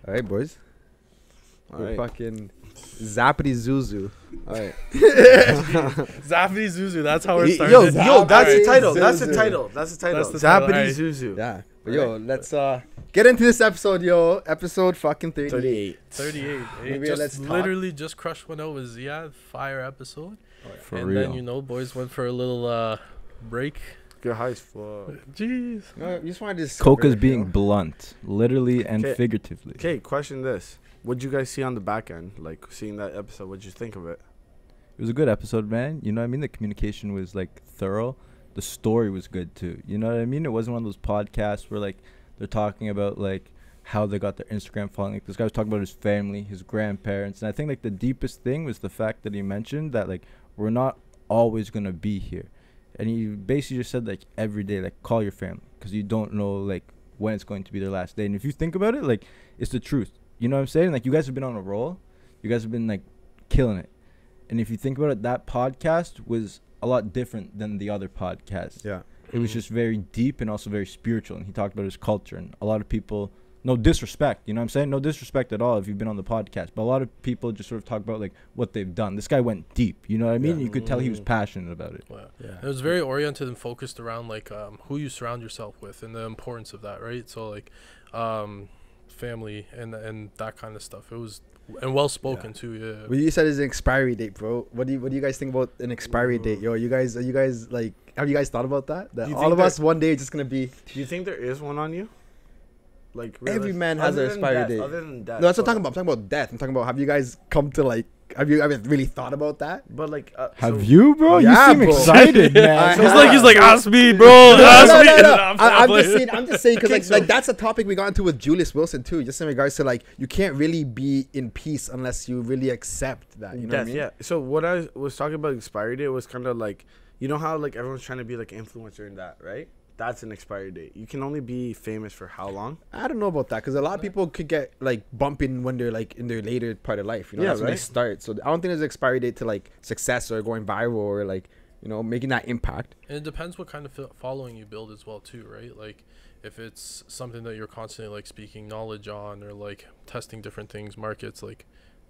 All right, boys. All We're right. fucking Zappity Zuzu. All right. Zappity Zuzu. That's how we're starting. Yo, that's the Zappity title. That's the Zuzu. title. That's the title. That's the title, Zappity aight. Zuzu. Yeah. But All yo, let's get into this episode, yo. Episode fucking 38. 38. Maybe Just let's talk. literally just crushed one over. Yeah, fire episode. For and real. then boys went for a little break. Get high as fuck. Jeez. No, you just wanted to Coca's separate, being yo. blunt, literally and 'Kay. figuratively. Okay, question this. What'd you guys see on the back end? Like, seeing that episode, what'd you think of it? It was a good episode, man. You know what I mean? The communication was like thorough. The story was good too. You know what I mean? It wasn't one of those podcasts where like they're talking about like how they got their Instagram following. Like, this guy was talking about his family, his grandparents, and I think like the deepest thing was the fact that he mentioned that like we're not always gonna be here, and he basically just said like every day like call your family because you don't know like when it's going to be their last day. And if you think about it, like it's the truth. You know what I'm saying? Like, you guys have been on a roll. You guys have been like killing it. And if you think about it, that podcast was a lot different than the other podcasts. Yeah. It was just very deep and also very spiritual. And he talked about his culture. And a lot of people, no disrespect, you know what I'm saying? No disrespect at all if you've been on the podcast. But a lot of people just sort of talk about like what they've done. This guy went deep, you know what I mean? Yeah. You could tell he was passionate about it. Well, Yeah. it was very oriented and focused around like who you surround yourself with and the importance of that, right? So like family and that kind of stuff. It was and well spoken too. Yeah. Well, you said it's an expiry date, bro. What do you guys think about an expiry date, yo? Are you guys like, have you guys thought about that? That Do you all think of us one day just gonna be. Do you think there is one on you? Like, Every man has other an than expiry death, date. Other than death. No, that's what I'm talking about. I'm talking about death. I'm talking about, have you guys come to like, have you ever really thought about that? But like, Have you, bro? Yeah, you seem bro. excited, man. He's like ask me, bro. Ask me. I'm just saying because Okay, like that's a topic we got into with Julius Wilson too, just in regards to like you can't really be in peace unless you really accept that. You know what I death, mean? yeah. So what I was talking about expiry date was kind of like, you know how like everyone's trying to be like influencer in that, right? That's an expiry date. You can only be famous for how long? I don't know about that because a lot of people could get like bumping when they're like in their later part of life. You know, Yeah, that's when they right. start. So I don't think there's an expiry date to like success or going viral or like, you know, making that impact. And it depends what kind of following you build as well too, right? Like if it's something that you're constantly like speaking knowledge on or like testing different things, markets, like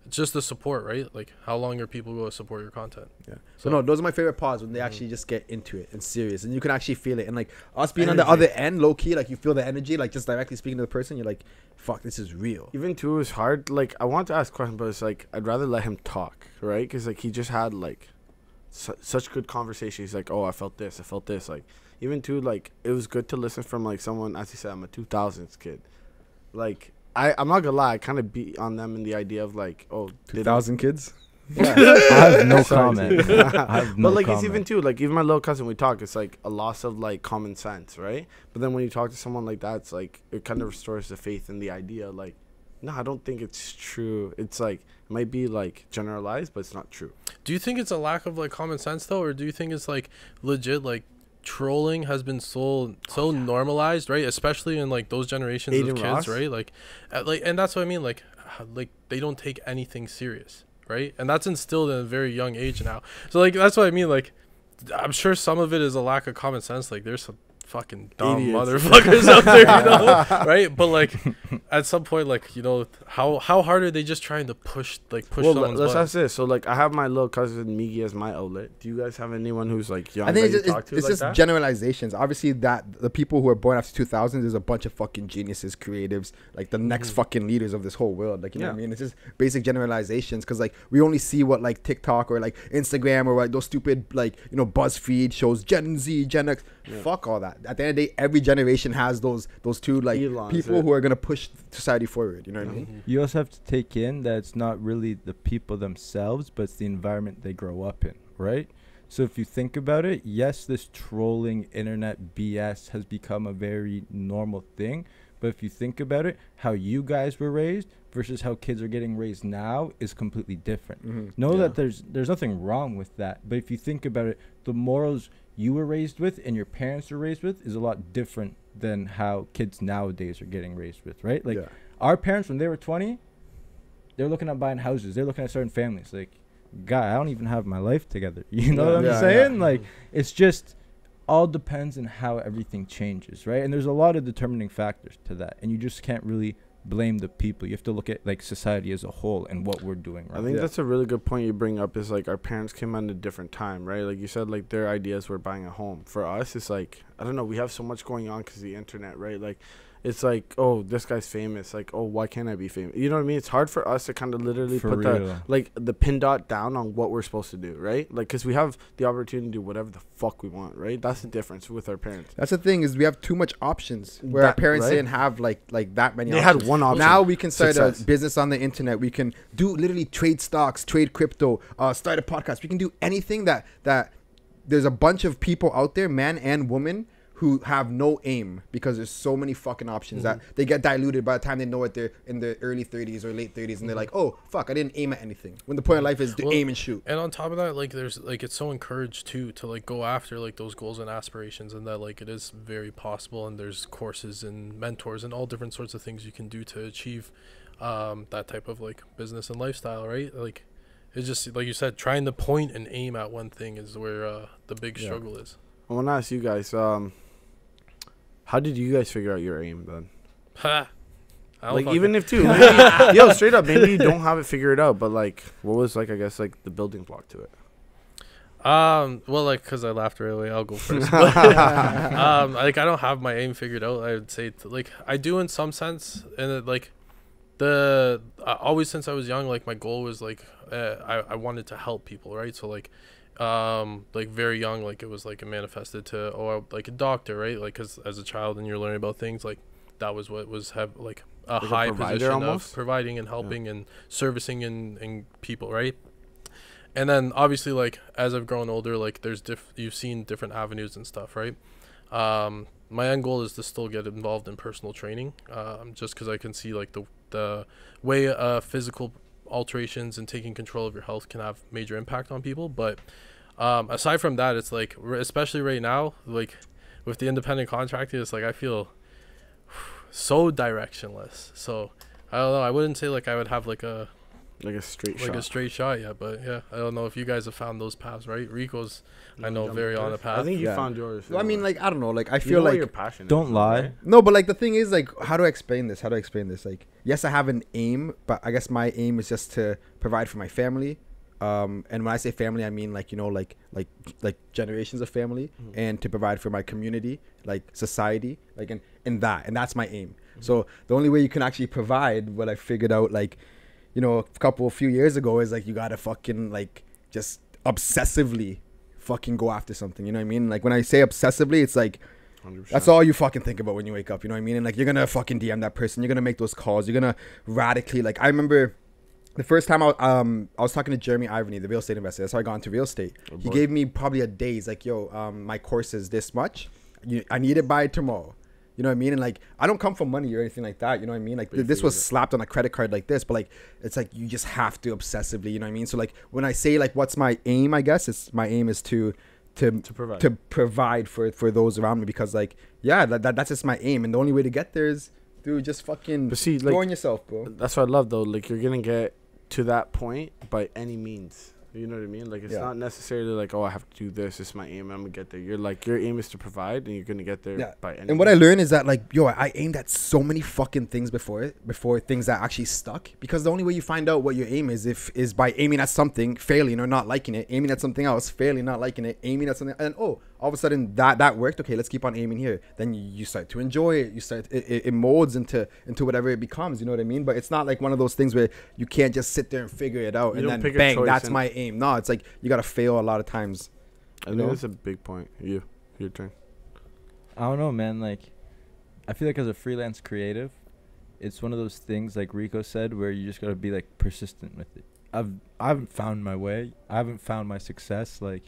it's just the support, right? Like how long are people going to support your content? Yeah. So no, those are my favorite pods when they actually just get into it and serious, and you can actually feel it. And like us being on the Energy. other end, low key, like you feel the energy, like just directly speaking to the person. You're like, fuck, this is real. Even too is hard. Like I want to ask questions, but it's like I'd rather let him talk, right? Because like he just had like such good conversation. He's like, oh, I felt this. Like even too, like it was good to listen from like someone. As he said, I'm a 2000s kid. Like I'm not gonna lie, I kind of beat on them in the idea of like, oh, 2,000 kids. Yeah. I have no Sorry, comment. dude. I have no But like comment. it's even too like even my little cousin, we talk, it's like a loss of like common sense, right? But then when you talk to someone like that, it's like it kind of restores the faith in the idea. Like, no, I don't think it's true. It's like it might be like generalized, but it's not true. Do you think it's a lack of like common sense though, or do you think it's like legit like trolling has been so normalized, right? Especially in like those generations Aiden of kids, Ross? right? Like and that's what I mean. Like they don't take anything serious, right? And that's instilled at a very young age now. So like that's what I mean. Like I'm sure some of it is a lack of common sense. Like there's some fucking dumb Idiots. motherfuckers out there, you know, right? But like at some point, like you know, how hard are they just trying to push Well, someone's let's butt? ask this. So like I have my little cousin Miggy as my outlet. Do you guys have anyone who's like young I think that it's you just, talk to it's like just that? generalizations. Obviously, that the people who are born after 2000, there's a bunch of fucking geniuses, creatives, like the next fucking leaders of this whole world. Like, you know what I mean? It's just basic generalizations because like we only see what like TikTok or like Instagram or like those stupid like, you know, BuzzFeed shows Gen Z, Gen X. Fuck all that. At the end of the day, every generation has those two like Elons, people right? who are gonna push society forward. You know what I mean? You also have to take in that it's not really the people themselves, but it's the environment they grow up in, right? So if you think about it, yes, this trolling internet BS has become a very normal thing. But if you think about it, how you guys were raised versus how kids are getting raised now is completely different. Know that there's nothing wrong with that. But if you think about it, the morals you were raised with and your parents were raised with is a lot different than how kids nowadays are getting raised with, right? Like our parents, when they were 20, they're looking at buying houses. They're looking at starting families. Like, God, I don't even have my life together. You know what I'm saying? Like, it's just all depends on how everything changes, right? And there's a lot of determining factors to that. And you just can't really blame the people. You have to look at like society as a whole and what we're doing. Right? I think that's a really good point you bring up. Is like our parents came at a different time, right? Like you said, like their ideas were buying a home. For us, it's like I don't know. We have so much going on because of the internet, right? Like. It's like, oh, this guy's famous. Like, oh, why can't I be famous? You know what I mean? It's hard for us to kind of literally put the pin dot down on what we're supposed to do, right? Like, because we have the opportunity to do whatever the fuck we want, right? That's the difference with our parents. That's the thing is we have too much options where our parents didn't have like that many They options. had one option. Now we can start a business on the internet. We can do literally trade stocks, trade crypto, start a podcast. We can do anything that there's a bunch of people out there, man and woman, who have no aim because there's so many fucking options that they get diluted by the time they know it. They're in their early 30s or late 30s and they're like, oh fuck, I didn't aim at anything, when the point of life is to aim and shoot. And on top of that, like there's like it's so encouraged too to like go after like those goals and aspirations, and that like it is very possible, and there's courses and mentors and all different sorts of things you can do to achieve that type of like business and lifestyle, right? Like it's just like you said, trying to point and aim at one thing is where the big struggle is. I want to ask you guys, how did you guys figure out your aim then? Like even if too, maybe, yo, straight up, maybe you don't have it figured out, but like, what was like I guess like the building block to it? Well, like, cause I laughed right away. I'll go first. Like, I don't have my aim figured out. I would say, like, I do in some sense, and it, like, always since I was young, like, my goal was like, I wanted to help people, right? So like very young, like it was like it manifested to like a doctor, right? Like, cause as a child and you're learning about things, like that was what was like a high position almost of providing and helping and servicing and people, right? And then obviously, like as I've grown older, like there's you've seen different avenues and stuff, right? My end goal is to still get involved in personal training, just because I can see like the way physical alterations and taking control of your health can have major impact on people. But aside from that, it's like, especially right now, like with the independent contracting, it's like I feel so directionless. So I don't know, I wouldn't say like I would have like a straight shot yet, but yeah, I don't know if you guys have found those paths, right? Rico's, I know, very on the path. I think you found yours. Well, I mean, like, I don't know, like I feel like you're passionate. Don't lie. Right? No, but like the thing is, like, how do I explain this? Like, yes, I have an aim, but I guess my aim is just to provide for my family. And when I say family, I mean like, you know, like generations of family, and to provide for my community, like society, like and that's my aim. So the only way you can actually provide, what I figured out, like, you know, a few years ago, is like you gotta fucking like just obsessively fucking go after something. You know what I mean? Like when I say obsessively, it's like 100%. That's all you fucking think about when you wake up. You know what I mean? And like you're gonna fucking DM that person. You're gonna make those calls. You're gonna radically, like, I remember the first time I was talking to Jeremy Ivany, the real estate investor. That's how I got into real estate. He gave me probably a day. He's like, yo, my course is this much. I need it by tomorrow. You know what I mean? And like, I don't come from money or anything like that. You know what I mean? Like this was slapped on a credit card like this, but like, it's like, you just have to obsessively, you know what I mean? So like, when I say like, what's my aim, I guess my aim is to provide for those around me, because like, yeah, that's just my aim. And the only way to get there is through just fucking growing yourself, bro. That's what I love though. Like, you're going to get to that point by any means. You know what I mean? Like, it's not necessarily like, oh, I have to do this. It's my aim. I'm going to get there. You're like, your aim is to provide, and you're going to get there by any And what I learned is that, like, yo, I aimed at so many fucking things before things that actually stuck. Because the only way you find out what your aim is by aiming at something, failing or not liking it, aiming at something else, failing, not liking it, aiming at something, and all of a sudden that worked. Okay, let's keep on aiming here. Then you start to enjoy it. You start it molds into whatever it becomes. You know what I mean? But it's not like one of those things where you can't just sit there and figure it out and then bang, that's my aim. No, it's like you gotta fail a lot of times. I think that's a big point. Your turn. I don't know, man. Like, I feel like as a freelance creative, it's one of those things, like Rico said, where you just gotta be like persistent with it. I haven't found my way. I haven't found my success. Like,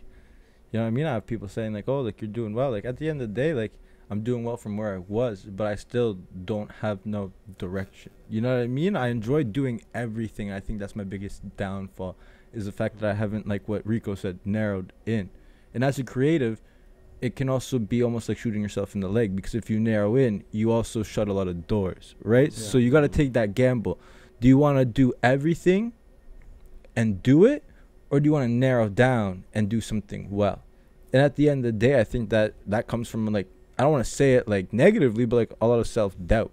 you know what I mean? I have people saying like, oh, like, you're doing well. Like, at the end of the day, like, I'm doing well from where I was, but I still don't have no direction. You know what I mean? I enjoy doing everything. I think that's my biggest downfall, is the fact that I haven't, like what Rico said, narrowed in. And as a creative, it can also be almost like shooting yourself in the leg, because if you narrow in, you also shut a lot of doors, right? Yeah. So you got to take that gamble. Do you want to do everything and do it, or do you want to narrow down and do something well? And at the end of the day, I think that comes from, like, I don't want to say it like negatively, but like a lot of self-doubt.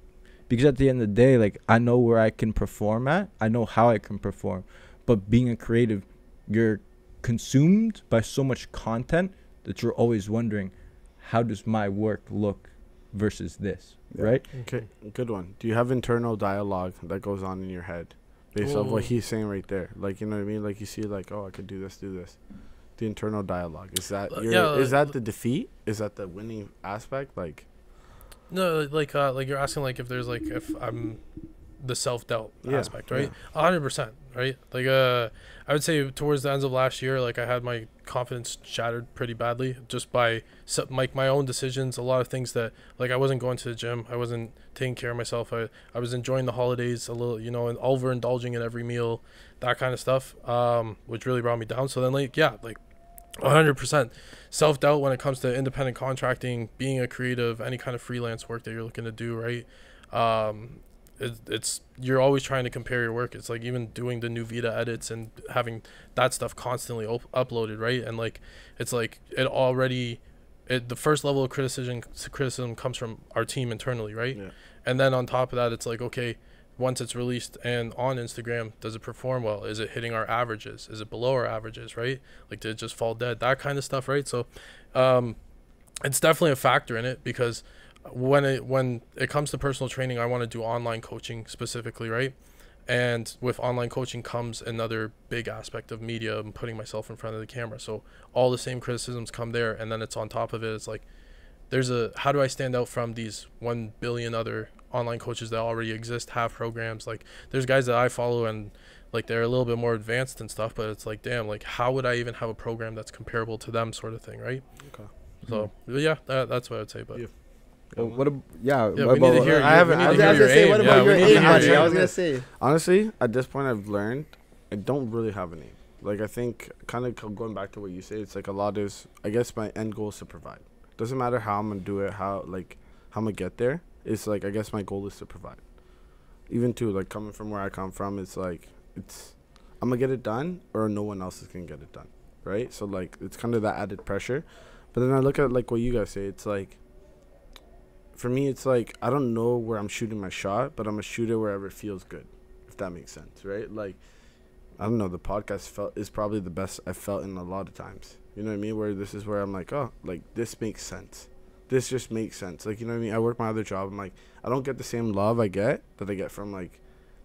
Because at the end of the day, like, I know where I can perform at. I know how I can perform. But being a creative, you're consumed by so much content that you're always wondering, how does my work look versus this, right? Okay, good one. Do you have internal dialogue that goes on in your head based off what he's saying right there? Like, you know what I mean? Like, you see, like, oh, I could do this, do this. The internal dialogue, is that is that the defeat? Is that the winning aspect? Like, no, like you're asking, like, if there's, like, if I'm the self-doubt aspect, right? 100%, right? Like, I would say towards the ends of last year, like, I had my confidence shattered pretty badly just by like my own decisions. A lot of things that, like, I wasn't going to the gym, I wasn't taking care of myself, I was enjoying the holidays a little, you know, and overindulging in every meal, that kind of stuff, which really brought me down. So then, like, 100% self-doubt when it comes to independent contracting, being a creative, any kind of freelance work that you're looking to do, right? It's you're always trying to compare your work. It's like even doing the Nüvida edits and having that stuff constantly uploaded, right? And, like, it's like the first level of criticism comes from our team internally, right? And then on top of that, it's like, okay, once it's released and on Instagram, does it perform well? Is it hitting our averages? Is it below our averages, right? Like, did it just fall dead? That kind of stuff, right? So it's definitely a factor in it, because when it comes to personal training, I want to do online coaching specifically, right? And with online coaching comes another big aspect of media and putting myself in front of the camera. So all the same criticisms come there, and then it's on top of it. It's like, how do I stand out from these 1 billion other online coaches that already exist, have programs? Like, there's guys that I follow and, like, they're a little bit more advanced and stuff, but it's like, damn, like, how would I even have a program that's comparable to them, sort of thing, right? Okay. So that's what I would say. But what? We need to hear. I was gonna say, what about your aim, buddy? I was gonna say. Honestly, at this point, I've learned I don't really have a name. Like, I think, kind of going back to what you say, it's like a lot is, I guess my end goal is to provide. Doesn't matter how I'm gonna do it, how I'm gonna get there. It's like, I guess my goal is to provide. Even too, like, coming from where I come from, it's like, I'm gonna get it done, or no one else is gonna get it done, right? So, like, it's kind of that added pressure. But then I look at, like, what you guys say. It's like, for me, it's like, I don't know where I'm shooting my shot, but I'm gonna shoot it wherever it feels good, if that makes sense, right? Like, I don't know, the podcast is probably the best I've felt in a lot of times. You know what I mean? Where this is where I'm like, oh, like, this makes sense. This just makes sense. Like, you know what I mean? I work my other job. I'm like, I don't get the same love I get from, like,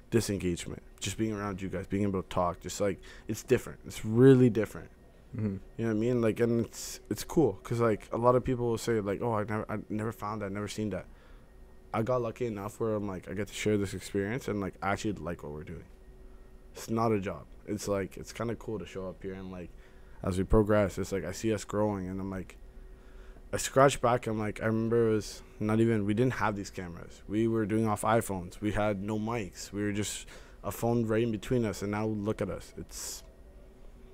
this engagement. Just being around you guys, being able to talk. Just, like, it's different. It's really different. Mm-hmm. You know what I mean? Like, and it's cool. Because, like, a lot of people will say, like, oh, I never found that. Never seen that. I got lucky enough where I'm like, I get to share this experience. And, like, I actually like what we're doing. It's not a job. It's, like, it's kind of cool to show up here. And, like, as we progress, it's like, I see us growing. And I'm like, I scratch back. I'm like, I remember it was we didn't have these cameras. We were doing off iPhones. We had no mics. We were just a phone right in between us. And now look at us. It's,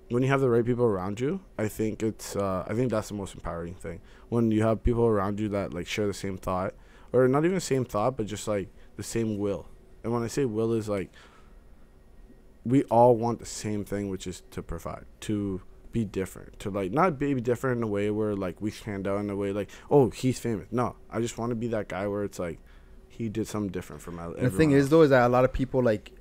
when you have the right people around you, I think that's the most empowering thing. When you have people around you that, like, share the same thought, or not even the same thought, but just, like, the same will. And when I say will, is like, we all want the same thing, which is to provide, to be different, to, like, not be different in a way where, like, we stand out in a way like, oh, he's famous. No, I just want to be that guy where it's like, he did something different from everyone else. The thing is, though, is that a lot of people like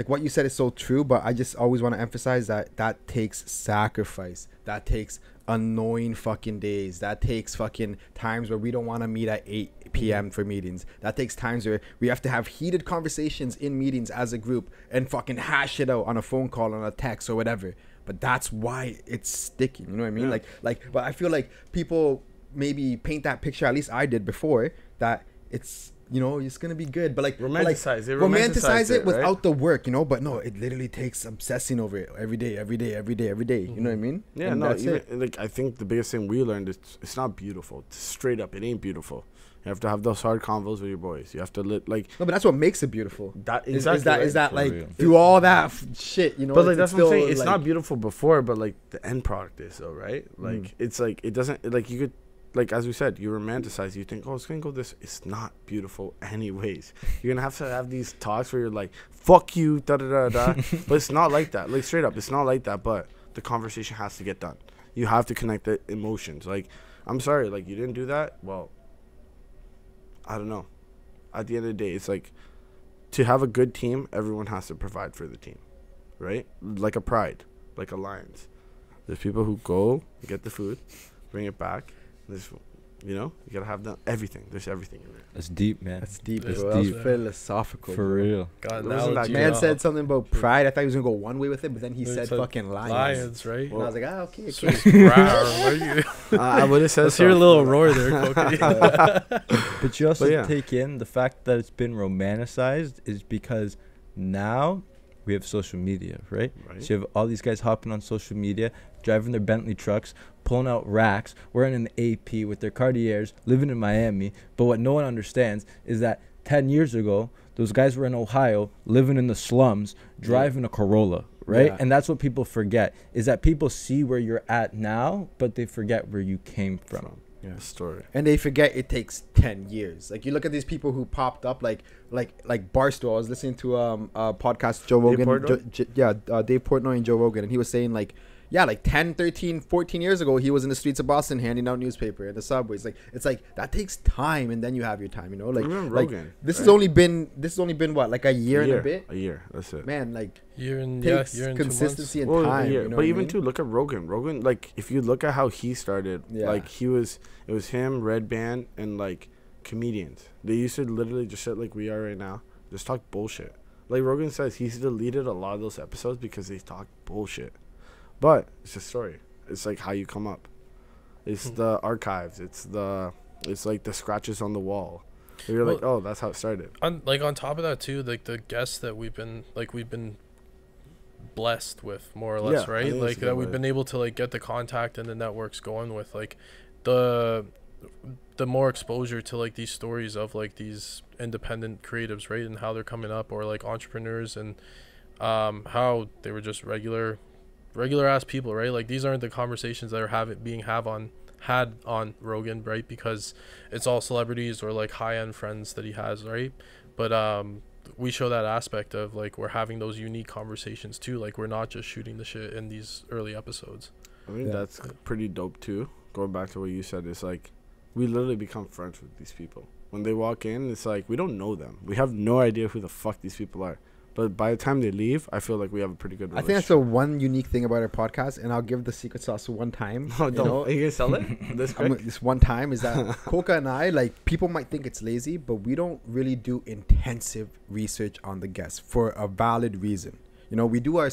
what you said is so true, but I just always want to emphasize that takes sacrifice. That takes annoying fucking days. That takes fucking times where we don't want to meet at 8 p.m. for meetings. That takes times where we have to have heated conversations in meetings as a group and fucking hash it out on a phone call, on a text, or whatever. But that's why it's sticking. You know what I mean? Yeah. But I feel like people maybe paint that picture, at least I did before, that it's, you know, it's gonna be good, but, like, romanticize it without, right? The work, you know. But no, it literally takes obsessing over it every day. You know what I mean? Yeah, and no, even, like, I think the biggest thing we learned is it's not beautiful. It's straight up, it ain't beautiful. You have to have those hard convos with your boys. You have to like. No, but that's what makes it beautiful. That exactly is that like through all that shit, you know. But, like, that's what I'm saying. It's, like, not beautiful before, but, like, the end product is, though, right? Like, it's like, it doesn't, like, you could. Like, as we said, you romanticize. You think, oh, it's going to go this. It's not beautiful anyways. You're going to have these talks where you're like, fuck you, da-da-da-da. But it's not like that. Like, straight up, it's not like that. But the conversation has to get done. You have to connect the emotions. Like, I'm sorry, like, you didn't do that. Well, I don't know. at the end of the day, it's like, to have a good team, everyone has to provide for the team, right? Like a Pride, like a Lions. There's people who go, get the food, bring it back. There's, you know, you gotta have everything. There's everything in there. That's deep, man. That's deep, It's bro. deep. That's philosophical. For bro. real. God, It now wasn't that it's- good. Man said something about pride. I thought he was gonna go one way with it, but then he Then said said fucking lions. Lions, right? And I was like, ah, okay. So okay. it's rawr, right? I would have said Let's hear a little roar there, Cokie. But you also yeah. take in the fact that it's been romanticized is because now we have social media, right? Right. So you have all these guys hopping on social media, driving their Bentley trucks, pulling out racks, wearing an AP with their Cartiers, living in Miami. But what no one understands is that 10 years ago, those guys were in Ohio, living in the slums, driving a Corolla, right? Yeah. And that's what people forget, is that people see where you're at now, but they forget where you came from. Yeah. The story. And they forget it takes 10 years. Like, you look at these people who popped up, like Barstool. I was listening to a podcast, Joe Dave Rogan. Portnoy? Dave Portnoy and Joe Rogan. And he was saying, like, yeah, like 10, 13, 14 years ago, he was in the streets of Boston handing out newspaper at the subways. Like, it's like, that takes time, and then you have your time, you know? Like, Even like Rogan, this right? has only been what, like a year and a bit? A year. That's it. Man, like, Year and takes year and consistency 2 and Well, time. yeah, You know but what I even mean? too, look at Rogan. Rogan, like, if you look at how he started, Yeah. like, it was him, Red Band, and, like, comedians. They used to literally just sit like we are right now, just talk bullshit. Like Rogan says, he's deleted a lot of those episodes because they talk bullshit. But it's a story. It's like how you come up. It's the archives. It's like the scratches on the wall. You're like, oh, that's how it started. on top of that too, like the guests that we've been blessed with, more or less, Yeah, I right? think Like that's a that good we've word. been able to like get the contact and the networks going with, like the more exposure to like these stories of like these independent creatives, right, and how they're coming up, or like entrepreneurs, and how they were just regular ass people, right? Like these aren't the conversations that are had on Rogan, right? Because it's all celebrities or like high-end friends that he has, right? But we show that aspect of like we're having those unique conversations too. Like we're not just shooting the shit in these early episodes. I think Yeah. that's pretty dope too. Going back to what you said, it's like we literally become friends with these people. When they walk in, it's like we don't know them. We have no idea who the fuck these people are. But by the time they leave, I feel like we have a pretty good I relationship. think that's the one unique thing about our podcast, and I'll give the secret sauce one time. Oh, you don't. know? Are you gonna sell it? This quick? This one time is that Coca and I, like, people might think it's lazy, but we don't really do intensive research on the guests for a valid reason. You know, we do our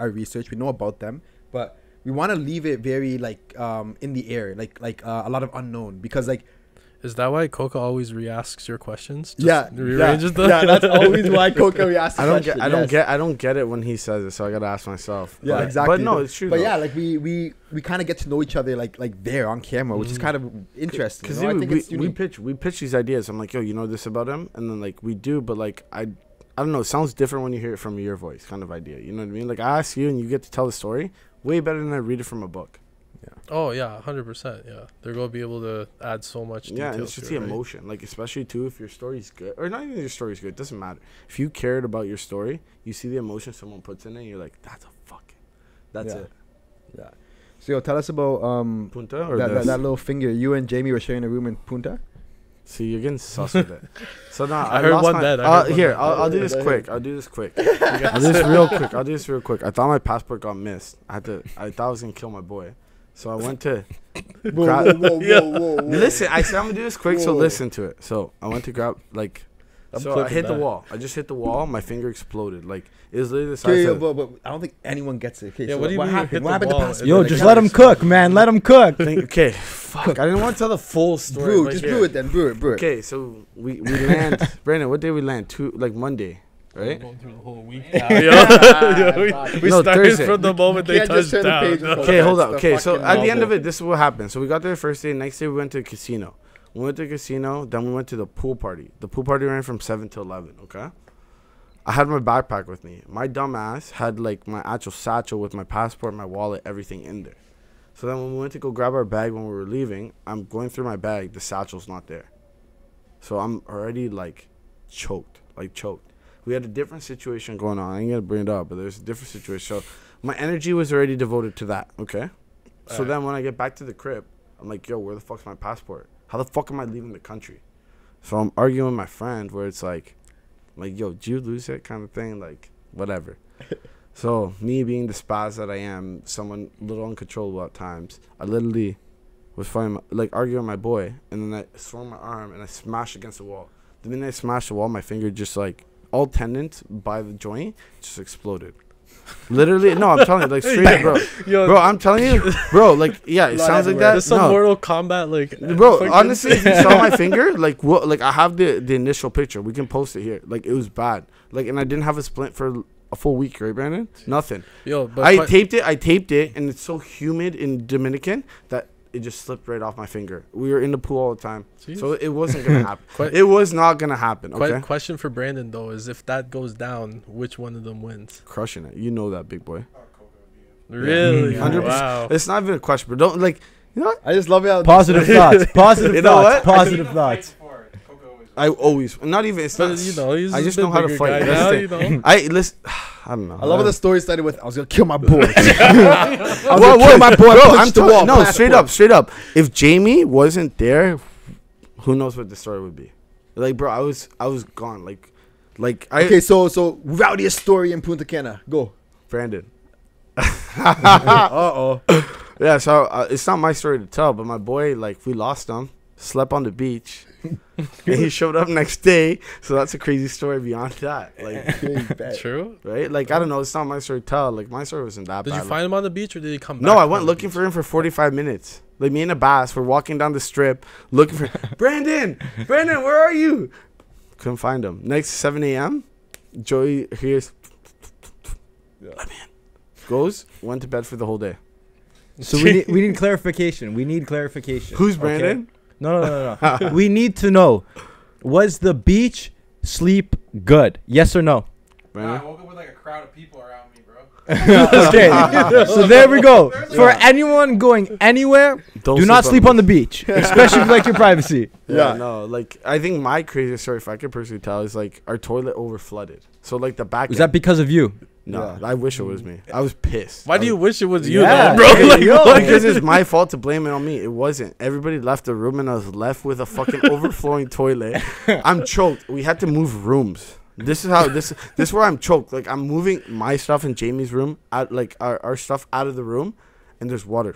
research, we know about them, but we want to leave it very like in the air, like a lot of unknown, because like Is that why Coca always re-asks your questions? rearranges them? Yeah, that's always why Coca reasks the I don't question. get. I don't get it when he says it, so I gotta ask myself. Yeah, But- exactly. But no, it's true. But though. yeah, like we kind of get to know each other like there on camera, which is kind of interesting. Because You know? I think it's we unique. pitch these ideas. I'm like, yo, you know this about him, and then like we do, but like I don't know. It sounds different when you hear it from your voice, kind of idea. You know what I mean? Like I ask you, and you get to tell the story way better than I read it from a book. Oh yeah, 100%. Yeah, they're gonna be able to add so much. Yeah, and details it's just to the it, right? emotion. Like especially too if your story's good, or not even if your story's good. It doesn't matter. If you cared about your story, you see the emotion someone puts in it, and you're like, that's Yeah. it. Yeah. So yo, tell us about Punta or that this? little finger. You and Jamie were sharing a room in Punta. See, you're getting sus with it. So now I heard lost one my- dead, I heard one here, dead. I'll do this quick. I'll do this quick. I'll do this real quick. I thought my passport got missed. I thought I was gonna kill my boy. So I went to grab. Listen, I said I'm gonna do this quick, so Whoa. listen to it. So I went to grab like. I'm So I clipping hit the that. wall. I just hit the wall. My finger exploded. Like it was literally the Okay, size yo, of. but I don't think anyone gets it. Okay, Yeah, so what do you mean you happened? hit What the happened to wall? passport? Yo, Like, just I let can't him cook, man. Let him cook. Okay, fuck. I didn't want to tell the full story. Brew, but just here. brew it then. Brew it. Okay, so we land. Brandon, what day we land? Monday, We're right? going through the whole week. We No, started Thursday. from the moment they can't just touched turn the page down. and Okay, hold up. That's Okay, the so fucking at the end of novel. it, this is what happened. So we got there first day. Next day, we went to a casino. We went to a casino. Then we went to the pool party. The pool party ran from 7 to 11. Okay. I had my backpack with me. My dumb ass had like my actual satchel with my passport, my wallet, everything in there. So then when we went to go grab our bag when we were leaving, I'm going through my bag. The satchel's not there. So I'm already like choked. We had a different situation going on. I ain't gonna bring it up, but there's a different situation. So my energy was already devoted to that. Okay. So Alright. then when I get back to the crib, I'm like, yo, where the fuck's my passport? How the fuck am I leaving the country? So I'm arguing with my friend where it's like, yo, did you lose it kind of thing? Like, whatever. So me being the spaz that I am, someone a little uncontrollable at times, I literally was fighting, like arguing with my boy, and then I swung my arm and I smashed against the wall. The minute I smashed the wall, my finger just like, all tendons by the joint just exploded. Literally, no, I'm telling you, like straight up, bro. Yo, bro, I'm telling you, bro, like, yeah, it sounds like that. There's some No. Mortal Kombat, like, Bro, honestly, if you saw my finger, like, what, like, I have the initial picture. We can post it here. Like, it was bad. Like, and I didn't have a splint for a full week, right, Brandon? Nothing. Yo, but I taped it, and it's so humid in Dominican that it just slipped right off my finger. We were in the pool all the time, so it wasn't gonna happen. It was not gonna happen. Okay. Question for Brandon though is, if that goes down, which one of them wins? Crushing it. You know that, big boy. Really? 100%. Wow. It's not even a question, but don't like. You know what? I just love it. Positive thoughts. Positive You know thoughts. what? Positive thoughts. I always not even. It's But not. you know, he's I a just bit know how to bigger fight. guy That's now, the you thing. know. I listen. I don't know. I love how the story started with, I was gonna kill my boy. I was Whoa, gonna kill my boy. bro, Punch the wall. no, straight up. If Jamie wasn't there, who knows what the story would be? Like, bro, I was gone. Like I. Okay, so rowdiest story in Punta Cana. Go. Brandon. Uh-oh. Yeah, so it's not my story to tell, but my boy, like, we lost him, slept on the beach, and he showed up next day. So that's a crazy story beyond that. Like, True. right? Like, I don't know. It's not my story to tell. Like, my story wasn't that Did bad. you find him on the beach, or did he come back? No, I from went the looking beach? for him for 45 minutes. Like, me and Abbas were walking down the strip looking for Brandon, where are you? Couldn't find him. Next 7 a.m., Joey hears, let me in. Goes, went to bed for the whole day. So we need clarification. We need clarification. Who's okay? Brandon? No. We need to know, was the beach sleep good? Yes or no? Brandon? I woke up with like a crowd of people around me, bro. Okay. So there we go. For anyone going anywhere, do not sleep on the beach, especially if you like your privacy. Yeah, no, like, I think my craziest story, if I could personally tell, is like our toilet over flooded. So like the back. Was that because of you? No, Yeah. I wish it was me. I was pissed. Why do you wish it was you, Yeah. though, bro? Okay, Like, yo, what? because it's my fault to blame it on me. It wasn't. Everybody left the room, and I was left with a fucking overflowing toilet. I'm choked. We had to move rooms. This is how this is where I'm choked. Like, I'm moving my stuff in Jamie's room out, like our stuff out of the room, and there's water.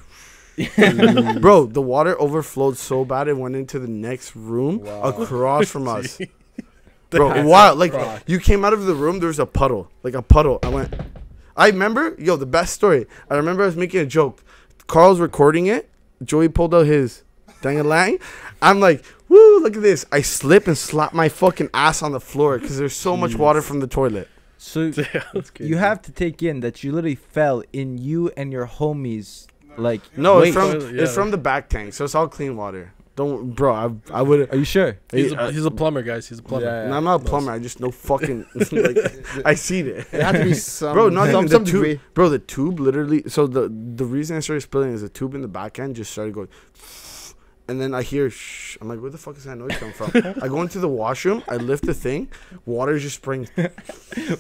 Bro, the water overflowed so bad it went into the next room across from us. Bro, wow, like, you came out of the room, there was a puddle. I remember, the best story. I remember I was making a joke. Carl's recording it. Joey pulled out his dang-a-lang. I'm like, woo, look at this. I slip and slap my fucking ass on the floor because there's so much water from the toilet. So you have to take in that you literally fell in you and your homies. Like, No, wait, it's from the back tank, so it's all clean water. Don't, bro, I would. are you sure? He's a plumber, guys. He's a plumber. Yeah. No, I'm not a plumber. I just know fucking. Like, I seen it. It had to be some. Bro, not even some the degree. tube. Bro, the tube literally. So the reason I started spilling is the tube in the back end just started going, and then I hear shh. I'm like, where the fuck is that noise coming from? I go into the washroom. I lift the thing. Water just spraying.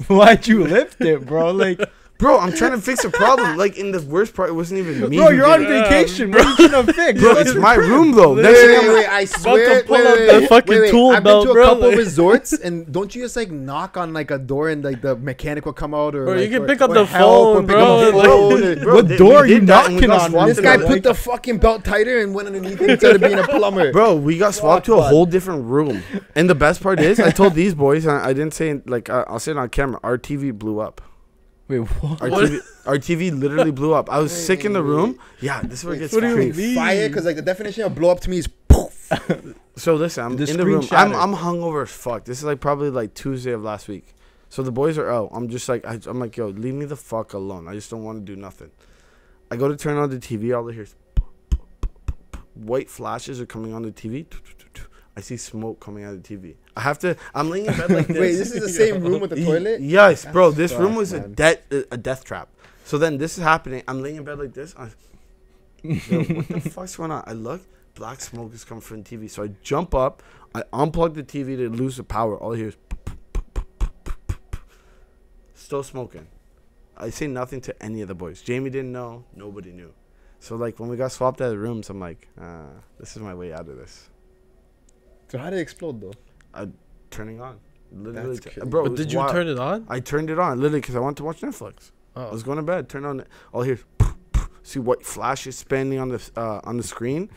Why'd you lift it, bro? Like, Bro, I'm trying to fix a problem. Like, in the worst part, it wasn't even me. bro, who you're did on it. vacation. Bro, you shouldn't fix. Bro, it's my room though. Wait, Next thing I'm wait, I swear. to pull out the fucking tool I've belt, been to bro, a couple like- resorts, and don't you just like knock on like a door and like the mechanic will come out, or Bro, you like, can or- pick up or the help, or phone, pick bro, up the like- phone, or- Bro, What we door are did you that and we knocking got on? swapped This to guy the- put the fucking belt tighter and went underneath it instead of being a plumber. Bro, we got swapped to a whole different room. And the best part is, I told these boys, and I didn't say, like, I'll say it on camera, our TV blew up. Wait, what? Our TV literally blew up. I was sick in the room. Yeah, this is where it gets What do you crazy. mean? Fire, because like the definition of blow up to me is poof. So listen, I'm The in the screen room. shattered. I'm hungover as fuck. This is like probably like Tuesday of last week. So the boys are out. I'm just like, I'm like, yo, leave me the fuck alone. I just don't want to do nothing. I go to turn on the TV. All I hear is white flashes are coming on the TV. I see smoke coming out of the TV. I'm laying in bed like this. Wait, this is the same room with the toilet? Yes, bro. This Fuck, room was man. a death trap. So then this is happening. I'm laying in bed like this. Yo, what the fuck's going on? I look. Black smoke is coming from the TV. So I jump up. I unplug the TV to lose the power. All I hear is still smoking. I say nothing to any of the boys. Jamie didn't know. Nobody knew. So like when we got swapped out of the rooms, I'm like, this is my way out of this. So how did it explode though? Turning on. That's crazy. Bro. But did you turn it on? I turned it on literally because I wanted to watch Netflix. I Oh. was going to bed. Turn on it. All here. See white flashes spinning on the screen,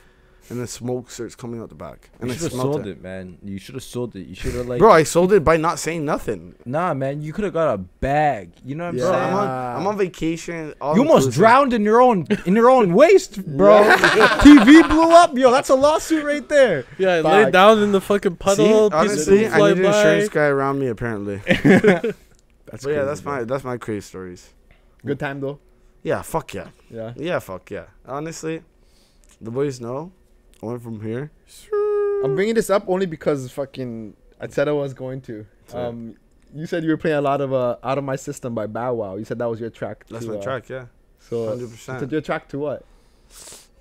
and then smoke starts coming out the back. And You I should have smelled sold it, man. You should have sold it. You should have like. Bro, I sold it by not saying nothing. Nah, man. You could have got a bag. You know what I'm Bro, saying? I'm on vacation. You almost drowned in your own waste, bro. TV blew up. Yo, that's a lawsuit right there. Yeah, I Fuck. laid down in the fucking See, puddle. honestly, I need an by. insurance guy around me apparently. That's But yeah, crazy, that's my crazy stories. good time though. Yeah, fuck yeah. Yeah. Yeah, fuck yeah. Honestly, the boys know. I went from here. I'm bringing this up only because fucking I said I was going to. So- You said you were playing a lot of Out of My System by Bow Wow. You said that was your track. That's to, my track, yeah. So 100%. your track to what?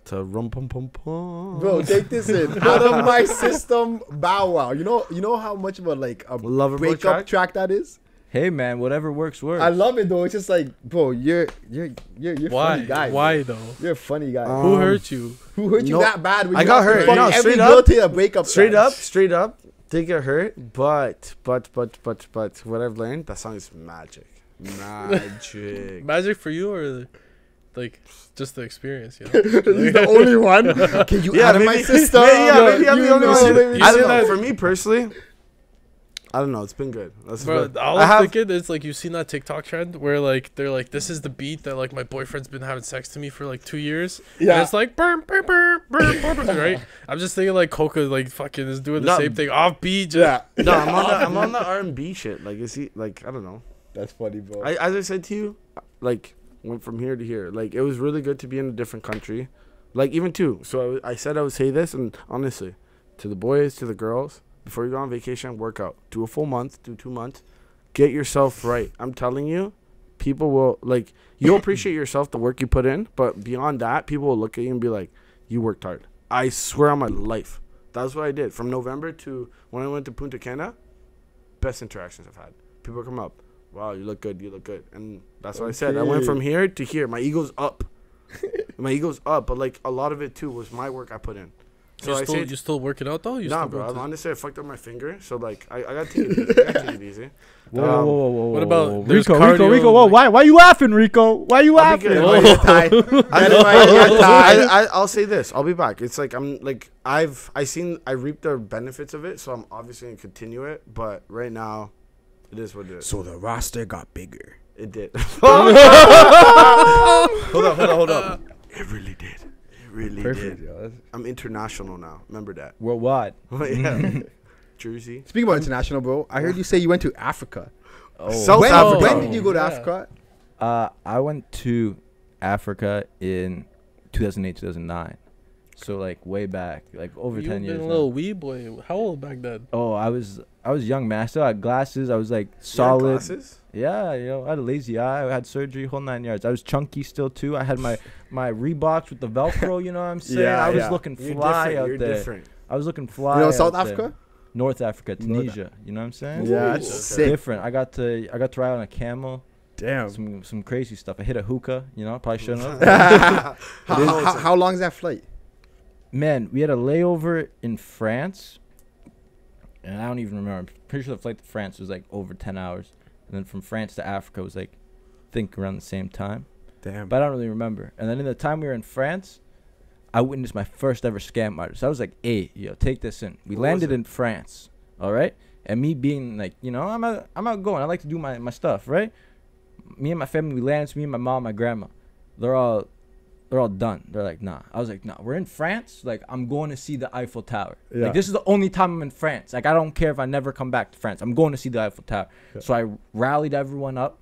To rum pum pum pum. Bro, take this in. Out of My System, Bow Wow. You know how much of a Loverboy breakup track? track that is. Hey, man. Whatever works, works. I love it though. It's just like, bro, you're a Why? funny guy. Why bro. though? You're a funny guy. Who hurt you? Who hurt you no, that bad? When I you got have to hurt. fuck No, every straight girl up. to a breakup. Straight track. up. Did get hurt, but what I've learned, that song is magic. Magic. Magic for you or like just the experience? You know. He's the only one. Can you out of my system? Maybe I'm the only one. You I see don't know. that- For me personally, I don't know. It's been good. That's Bro, good. all I I'm have. thinking is like you've seen that TikTok trend where like they're like, this is the beat that like my boyfriend's been having sex to me for like 2 years. Yeah. And it's like burr, burr, burr, burr, burr, burr, right? I'm just thinking like Coca like fucking is doing the No. same thing off beat. Just, Yeah. No, I'm on the R&B shit. Like, is he like? I don't know. That's funny, bro. As I said to you, like went from here to here. Like it was really good to be in a different country. Like even too. So I said I would say this, and honestly, to the boys, to the girls, before you go on vacation, work out. Do a full month. Do 2 months. Get yourself right. I'm telling you, people will like. You'll appreciate yourself the work you put in, but beyond that, people will look at you and be like, "You worked hard." I swear on my life, that's what I did from November to when I went to Punta Cana. Best interactions I've had. People come up. Wow, you look good. You look good, and that's what I said. I went Okay. from here to here. My ego's up. My ego's up, but like a lot of it too was my work I put in. So I say, you still working out though? You nah, still bro. going to- Honestly, I fucked up my finger, so like I gotta take it easy. I gotta take it easy. Whoa. what about there's Rico? cardio, Rico, whoa, like- why you laughing, Rico? Why you I'll be laughing? good. Get him out of your tie. Get him out of your tie. I'll say this. I'll be back. It's like I reaped the benefits of it, so I'm obviously gonna continue it. But right now, it is what it is. So the roster got bigger. It did. Hold up. It really did. It really Perfect. did. Yo. That's- I'm international now. Remember that. Worldwide. Yeah. Jersey. Speaking about international, bro, I heard you say you went to Africa. Oh. South when, Africa. when did you go to Yeah. Africa? I went to Africa in 2008, 2009. So like way back, like over You've 10 been years. a now. little wee boy. How old back then? Oh, I was young, man. I still had glasses. I was like You had solid. glasses? Yeah, I had a lazy eye. I had surgery, whole 9 yards. I was chunky still too. I had my Reeboks with the Velcro. You know what I'm saying? Yeah, I was yeah. looking You're fly different. out You're there. different. I was looking fly. You know out South there. Africa? North Africa, Tunisia. You know what I'm saying? Yeah, Ooh, it's okay. sick. Different. I got to ride on a camel. Damn. Some crazy stuff. I hit a hookah. Probably shouldn't have. How long is that flight? Man, we had a layover in France, and I don't even remember. I'm pretty sure the flight to France was like over 10 hours, and then from France to Africa was like, I think around the same time. Damn. But I don't really remember. And then in the time we were in France, I witnessed my first ever scam artist. I was like, hey, take this in. We What landed was it? in France, all right? And me being like, I'm outgoing. I like to do my stuff, right? Me and my family, we landed. It's me and my mom, my grandma. They're all done. They're like, nah. I was like, nah, we're in France. Like, I'm going to see the Eiffel Tower. Yeah. Like, this is the only time I'm in France. Like, I don't care if I never come back to France. I'm going to see the Eiffel Tower. Yeah. So I rallied everyone up.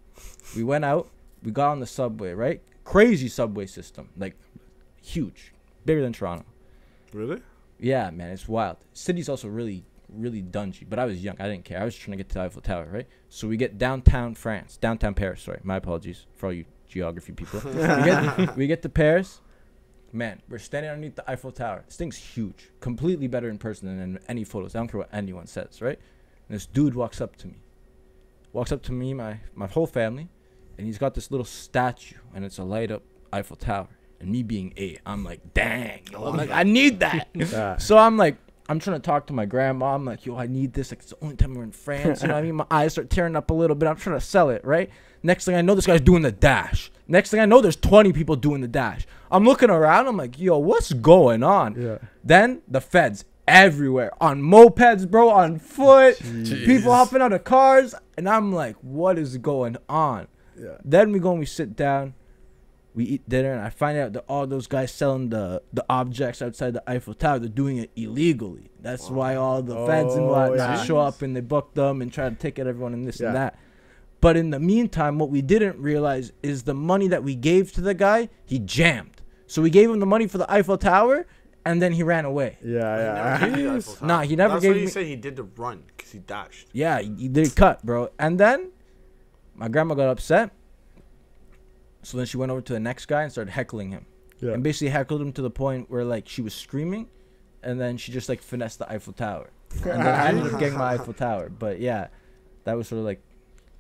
We went out. We got on the subway, right? Crazy subway system. Like, huge. Bigger than Toronto. Really? Yeah, man, it's wild. City's also really, really dungy. But I was young. I didn't care. I was trying to get to the Eiffel Tower, right? So we get downtown France. Downtown Paris, sorry. My apologies for all you geography people. we get to Paris. Man, we're standing underneath the Eiffel Tower. This thing's huge. Completely better in person than in any photos. I don't care what anyone says, right? And this dude walks up to me. My whole family. And he's got this little statue. And it's a light up Eiffel Tower. And me being 8, I'm like, dang. Yo, I'm like, I need that. Yeah. So I'm like, I'm trying to talk to my grandma. I'm like, yo, I need this. Like, it's the only time we're in France. You know what I mean? My eyes start tearing up a little bit. I'm trying to sell it, right? Next thing I know, this guy's doing the dash. Next thing I know, there's 20 people doing the dash. I'm looking around. I'm like, yo, what's going on? Yeah. Then the feds everywhere. On mopeds, bro, on foot. Jeez. People hopping out of cars. And I'm like, what is going on? Yeah. Then we go and we sit down. We eat dinner, and I find out that all those guys selling the objects outside the Eiffel Tower, they're doing it illegally. That's why all the feds and whatnot yeah. show up and they book them and try to ticket everyone and this Yeah. and that. But in the meantime, what we didn't realize is the money that we gave to the guy, he jammed. So we gave him the money for the Eiffel Tower, and then he ran away. Yeah. He never gave me the Eiffel Tower. Nah, he never That's gave what me. he said he did the run because he dashed. Yeah, he did cut, bro. And then my grandma got upset. So then she went over to the next guy and started heckling him. Yeah. And basically heckled him to the point where, like, she was screaming. And then she just, like, finessed the Eiffel Tower. And then I ended up getting my Eiffel Tower. But, yeah, that was sort of, like,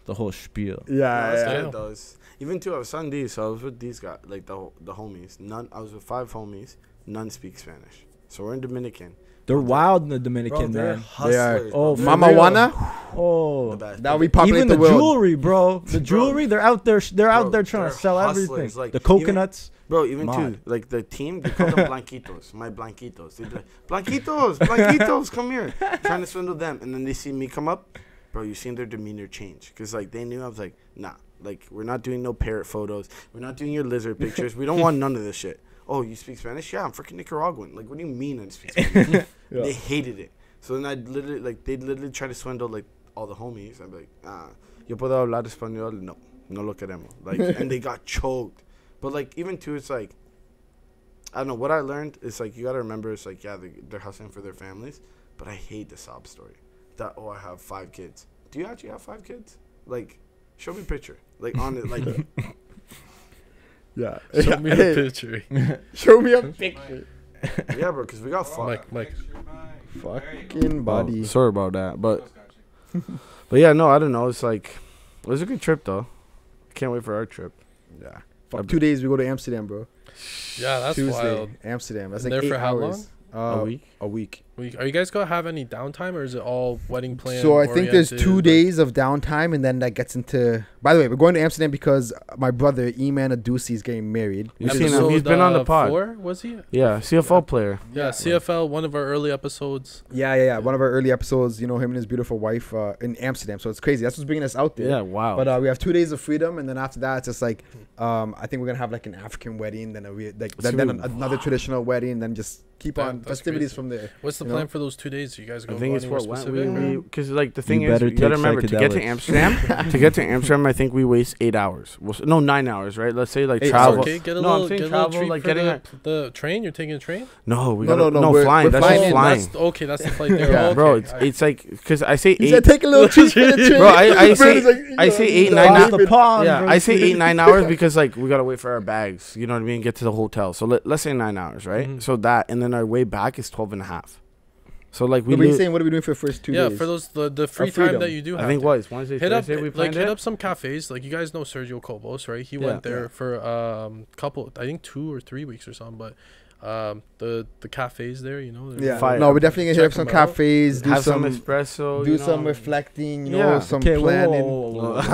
the whole spiel. No, Yeah. that's Yeah. good, though. Even too, I was on these, so I was with these guys, like the homies. I was with 5 homies. None speak Spanish. So we're in Dominican. They're wild in the Bro, Dominican, they're man. hustlers. Oh, bro. for Mama real. Juana. Oh. The best. Now we populate Even the the world. jewelry, bro. The jewelry, they're out there. They're out Bro, there trying to they're sell hustlers, everything. like, The coconuts. Bro, even Mod. too, like the team, they call them Blanquitos. My Blanquitos. They'd be like, Blanquitos, come here. Trying to swindle them. And then they see me come up. Bro, you seen their demeanor change. Because, like, they knew I was like, nah. Like, we're not doing no parrot photos. We're not doing your lizard pictures. We don't want none of this shit. Oh, you speak Spanish? Yeah, I'm freaking Nicaraguan. Like, what do you mean I speak Spanish? Yeah. They hated it. So then I'd literally, like, they'd literally try to swindle, like, all the homies. I'd be like, yo puedo hablar español? No lo queremos. Like, and they got choked. But, like, even too, it's like, I don't know. What I learned is, like, you got to remember, it's like, yeah, they're hustling for their families. But I hate the sob story. That, oh, I have 5 kids. Do you actually have 5 kids? Like, show me a picture. Like, on it, like, Yeah. Show me the picture. Show me a picture. yeah, bro, because we got Mike. Fucking body. sorry about that. But yeah, no, I don't know. It's like, it was a good trip, though. Can't wait for our trip. Yeah. Fuck, 2 days we go to Amsterdam, bro. Yeah, that's Tuesday, wild. Amsterdam. That's And like there 8 for how hours. A week? A week. Are you guys gonna have any downtime, or is it all wedding plan? So I think there's 2 oriented, days of downtime, and then that gets into. By the way, we're going to Amsterdam because my brother Eman Adusi is getting married. You've like, seen him. He's episode, been on the pod. 4, was he? Yeah, CFL player. Yeah, CFL, one of our early episodes. Yeah. One of our early episodes, you know, him and his beautiful wife in Amsterdam. So it's crazy. That's what's bringing us out there. Yeah, wow. But we have 2 days of freedom, and then after that, it's just like I think we're gonna have like an African wedding, then another traditional wedding, then just keep on That's festivities crazy. from there. What's the You plan know? for those 2 days? You guys I go think it's anywhere what specific? because like the thing You is, better you gotta take remember to get to psychedelics. Amsterdam. To get to Amsterdam, I think we waste 8 hours. No, 9 hours, right? Let's say like 8 travel. hours. Okay, get a No, I'm little, saying get a little travel, treat like for getting the train. You're taking a train? No, we No, gotta no, we're flying. That's flying just in. flying. That's the flight there. Yeah. Okay, Bro, I- it's like because I say He 8. said, take a little treat for the train. Bro, I say- Bird is I say 8, no, 9 I'm hours. leaving. Yeah, I say 8, 9 hours because like we gotta wait for our bags. You know what I mean? Get to the hotel. So let's say 9 hours, right? Mhm. So that and then our way back is 12 and a half. So like we No, but he's lo- saying, what are we doing for the first 2 yeah, days? for those the free Of time freedom. that you do have. I think to. what is Wednesday, Hit up Thursday we like planned hit it. up some cafes. Like you guys know Sergio Cobos, right? He Yeah. went there for couple, I think 2 or 3 weeks or something. But the cafes there, you know. they're Yeah. Fire. No, we're definitely gonna hit up Check some them out. cafes, do Have some espresso. do you some know. reflecting, you Yeah. know, some Okay, planning. What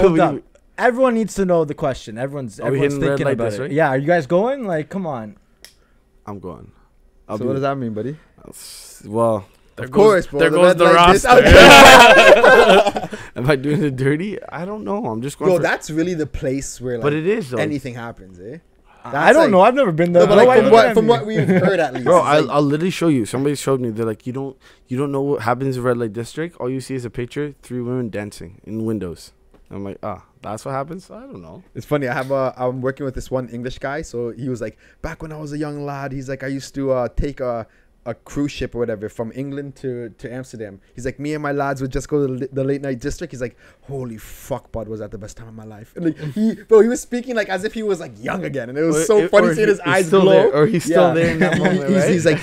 Hold we- up. Everyone needs to know the question. Everyone's Are we everyone's hitting red thinking like about this, it. right? Yeah, are you guys going? Like, come on. I'm going. So what does that mean, buddy? Well, There Of course, bro. There The goes red the light this roster. am I doing it dirty? I don't know. I'm just going. Yo, for, that's really the place where but like it is though. anything happens, eh? I That's don't like- know. I've never been there. No, but Bro, like why you from looking at what me? we've heard at least, Bro, it's like- I'll literally show you. Somebody showed me. They're like, you don't know what happens in red light district. All you see is a picture, 3 women dancing in windows. I'm like, that's what happens. I don't know. It's funny. I'm working with this one English guy. So he was like, back when I was a young lad, he's like, I used to take a cruise ship or whatever from England to Amsterdam. He's like, me and my lads would just go to the late night district. He's like, holy fuck, bud, was that the best time of my life? And like he was speaking like as if he was like young again, and it was so funny seeing his eyes still glow. there, or he's still there in that moment, right? he's like,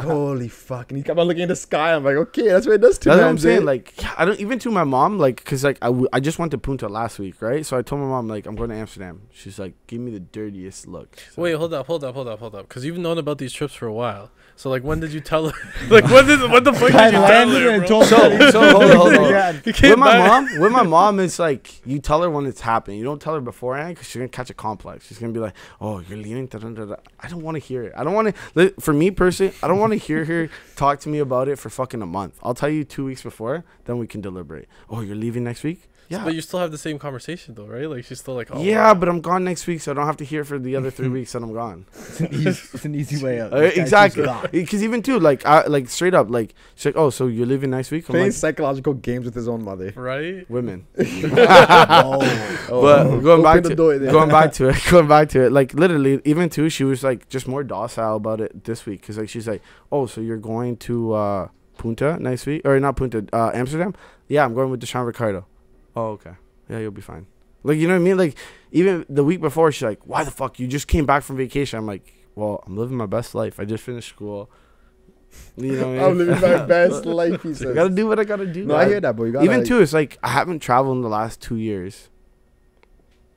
holy fuck, and he kept on looking at the sky. I'm like, okay, that's what it does to That's what I'm man, saying. dude. Like, I don't even to my mom, like, cause like I just went to Punta last week, right? So I told my mom like I'm going to Amsterdam. She's like, give me the dirtiest look. She's Wait, like, hold up. Because you've known about these trips for a while. So like, when did you tell her? Like, what the fuck I did you tell landed her, and bro? told her. So hold on. Yeah. You can't buy- With my mom, it's like you tell her when it's happening. You don't tell her beforehand because she's gonna catch a complex. She's gonna be like, "Oh, you're leaving." Da, da, da, da. I don't want to hear it. I don't want to. For me personally, I don't want to hear her talk to me about it for fucking a month. I'll tell you 2 weeks before, then we can deliberate. Oh, you're leaving next week? Yeah. But you still have the same conversation though, right? Like she's still like, oh, Yeah, but I'm gone next week, so I don't have to hear for the other 3 weeks that I'm gone. It's an easy way out. This guy Exactly. keeps gone. Because even too, like straight up, like she's like, "Oh, so you're leaving next week?" I'm Playing like, psychological games with his own mother. right? "Women." Oh. But going back Open the to door there. going back to it, like literally, even too, she was like just more docile about it this week, because like she's like, "Oh, so you're going to Punta next week, or not Punta, Amsterdam? Yeah, I'm going with Deshaun Ricardo. Oh, okay, yeah, you'll be fine. Like, you know what I mean? Like, even the week before, she's like, "Why the fuck you just came back from vacation?" I'm like, "Well, I'm living my best life. I just finished school. You know what I I'm mean? living my best life." He I says. gotta do what I gotta do. No, I hear that, but you gotta Even like, too, it's like I haven't traveled in the last 2 years,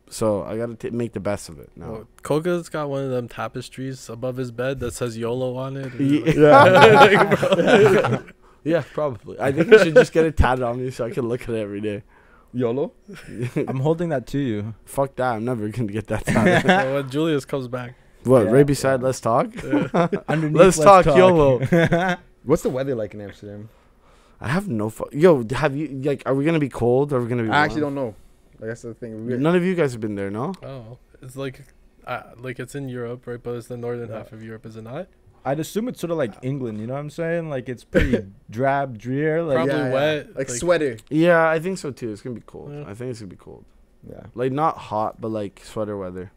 so I gotta make the best of it now. Well, Koga's got one of them tapestries above his bed that says YOLO on it. Yeah. Like, bro. Yeah, probably. I think I should just get it tatted on me so I can look at it every day. YOLO. I'm holding that to you. Fuck that. I'm never gonna get that tatted. So when Julius comes back, What? Yeah, right beside yeah. Let's Talk. Underneath, Let's talk YOLO. What's the weather like in Amsterdam? I have no Yo, have you like? Are we gonna be cold? Or are we gonna be? I actually warm? don't know. Like, that's the thing. None of you guys have been there, no? oh, it's like it's in Europe, right? But it's the northern half of Europe, is it not? I'd assume it's sort of like England, you know what I'm saying? Like it's pretty drab, drear. Like Probably wet, Like like- sweater. Yeah, I think so too. It's gonna be cold. Yeah. I think it's gonna be cold. Yeah. Like not hot, but like sweater weather.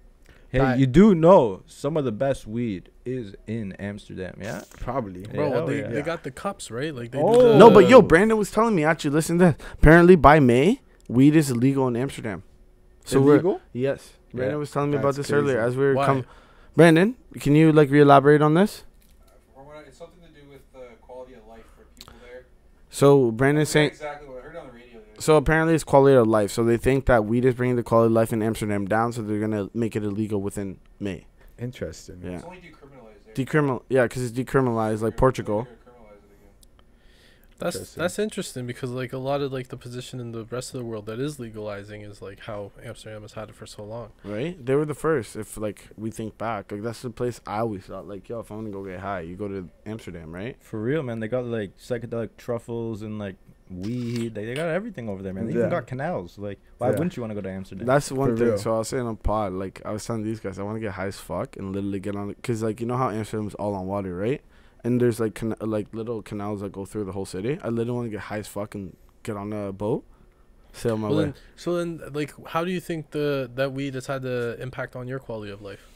hey, That- you do know some of the best weed is in Amsterdam, yeah? Probably. Bro, hell they, yeah. they got the cups, right? Like they Oh. do the, No, but yo, Brandon was telling me actually. Listen to that. Apparently, by May, weed is illegal in Amsterdam. So Illegal? Yes, Brandon Yeah. was telling me about That's this earlier crazy. as we were Why? coming. Brandon, can you like re-elaborate on this? It's something to do with the quality of life for people there. So Brandon's I forget saying. exactly what I heard on the radio. the other So day. apparently, it's quality of life. So they think that weed is bringing the quality of life in Amsterdam down. So they're gonna make it illegal within May. Interesting. Yeah. It's only decriminalized there. Yeah, because it's decriminalized like Portugal. They're gonna criminalize it again. that's interesting because like a lot of like the position in the rest of the world that is legalizing is like how Amsterdam has had it for so long. Right? They were the first. If like we think back, like that's the place I always thought. Like, yo, if I want to go get high, you go to Amsterdam, right? For real, man. They got like psychedelic truffles and like weed. They got everything over there, man. They even Yeah. got canals. Like, why Yeah. wouldn't you want to go to Amsterdam? That's the one For thing. real. So I was saying on pod, like I was telling these guys, I want to get high as fuck and literally get on it, cause like you know how Amsterdam's all on water, right? And there's like like little canals that go through the whole city. I literally want to get high as fuck and get on a boat, sail my way. Then, like, how do you think that weed has had the impact on your quality of life?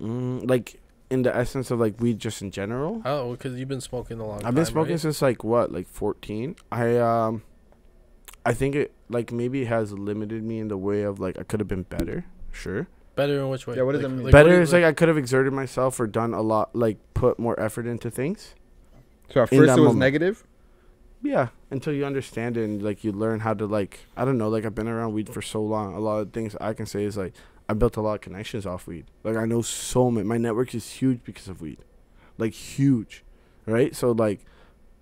Like in the essence of like weed, just in general. Oh, because you've been smoking a long time. I've been smoking right? since like what, like 14. I think it like maybe it has limited me in the way of like I could have been better. Sure. Better in which way? Yeah, what does Like- that mean? like, Better what do is you- like I could have exerted myself or done a lot, like put more effort into things. So at In first that it was moment. negative. Yeah, until you understand it and like you learn how to like I don't know, like I've been around weed for so long. A lot of things I can say is like I built a lot of connections off weed. Like I know so many. My network is huge because of weed, like huge, right? So like,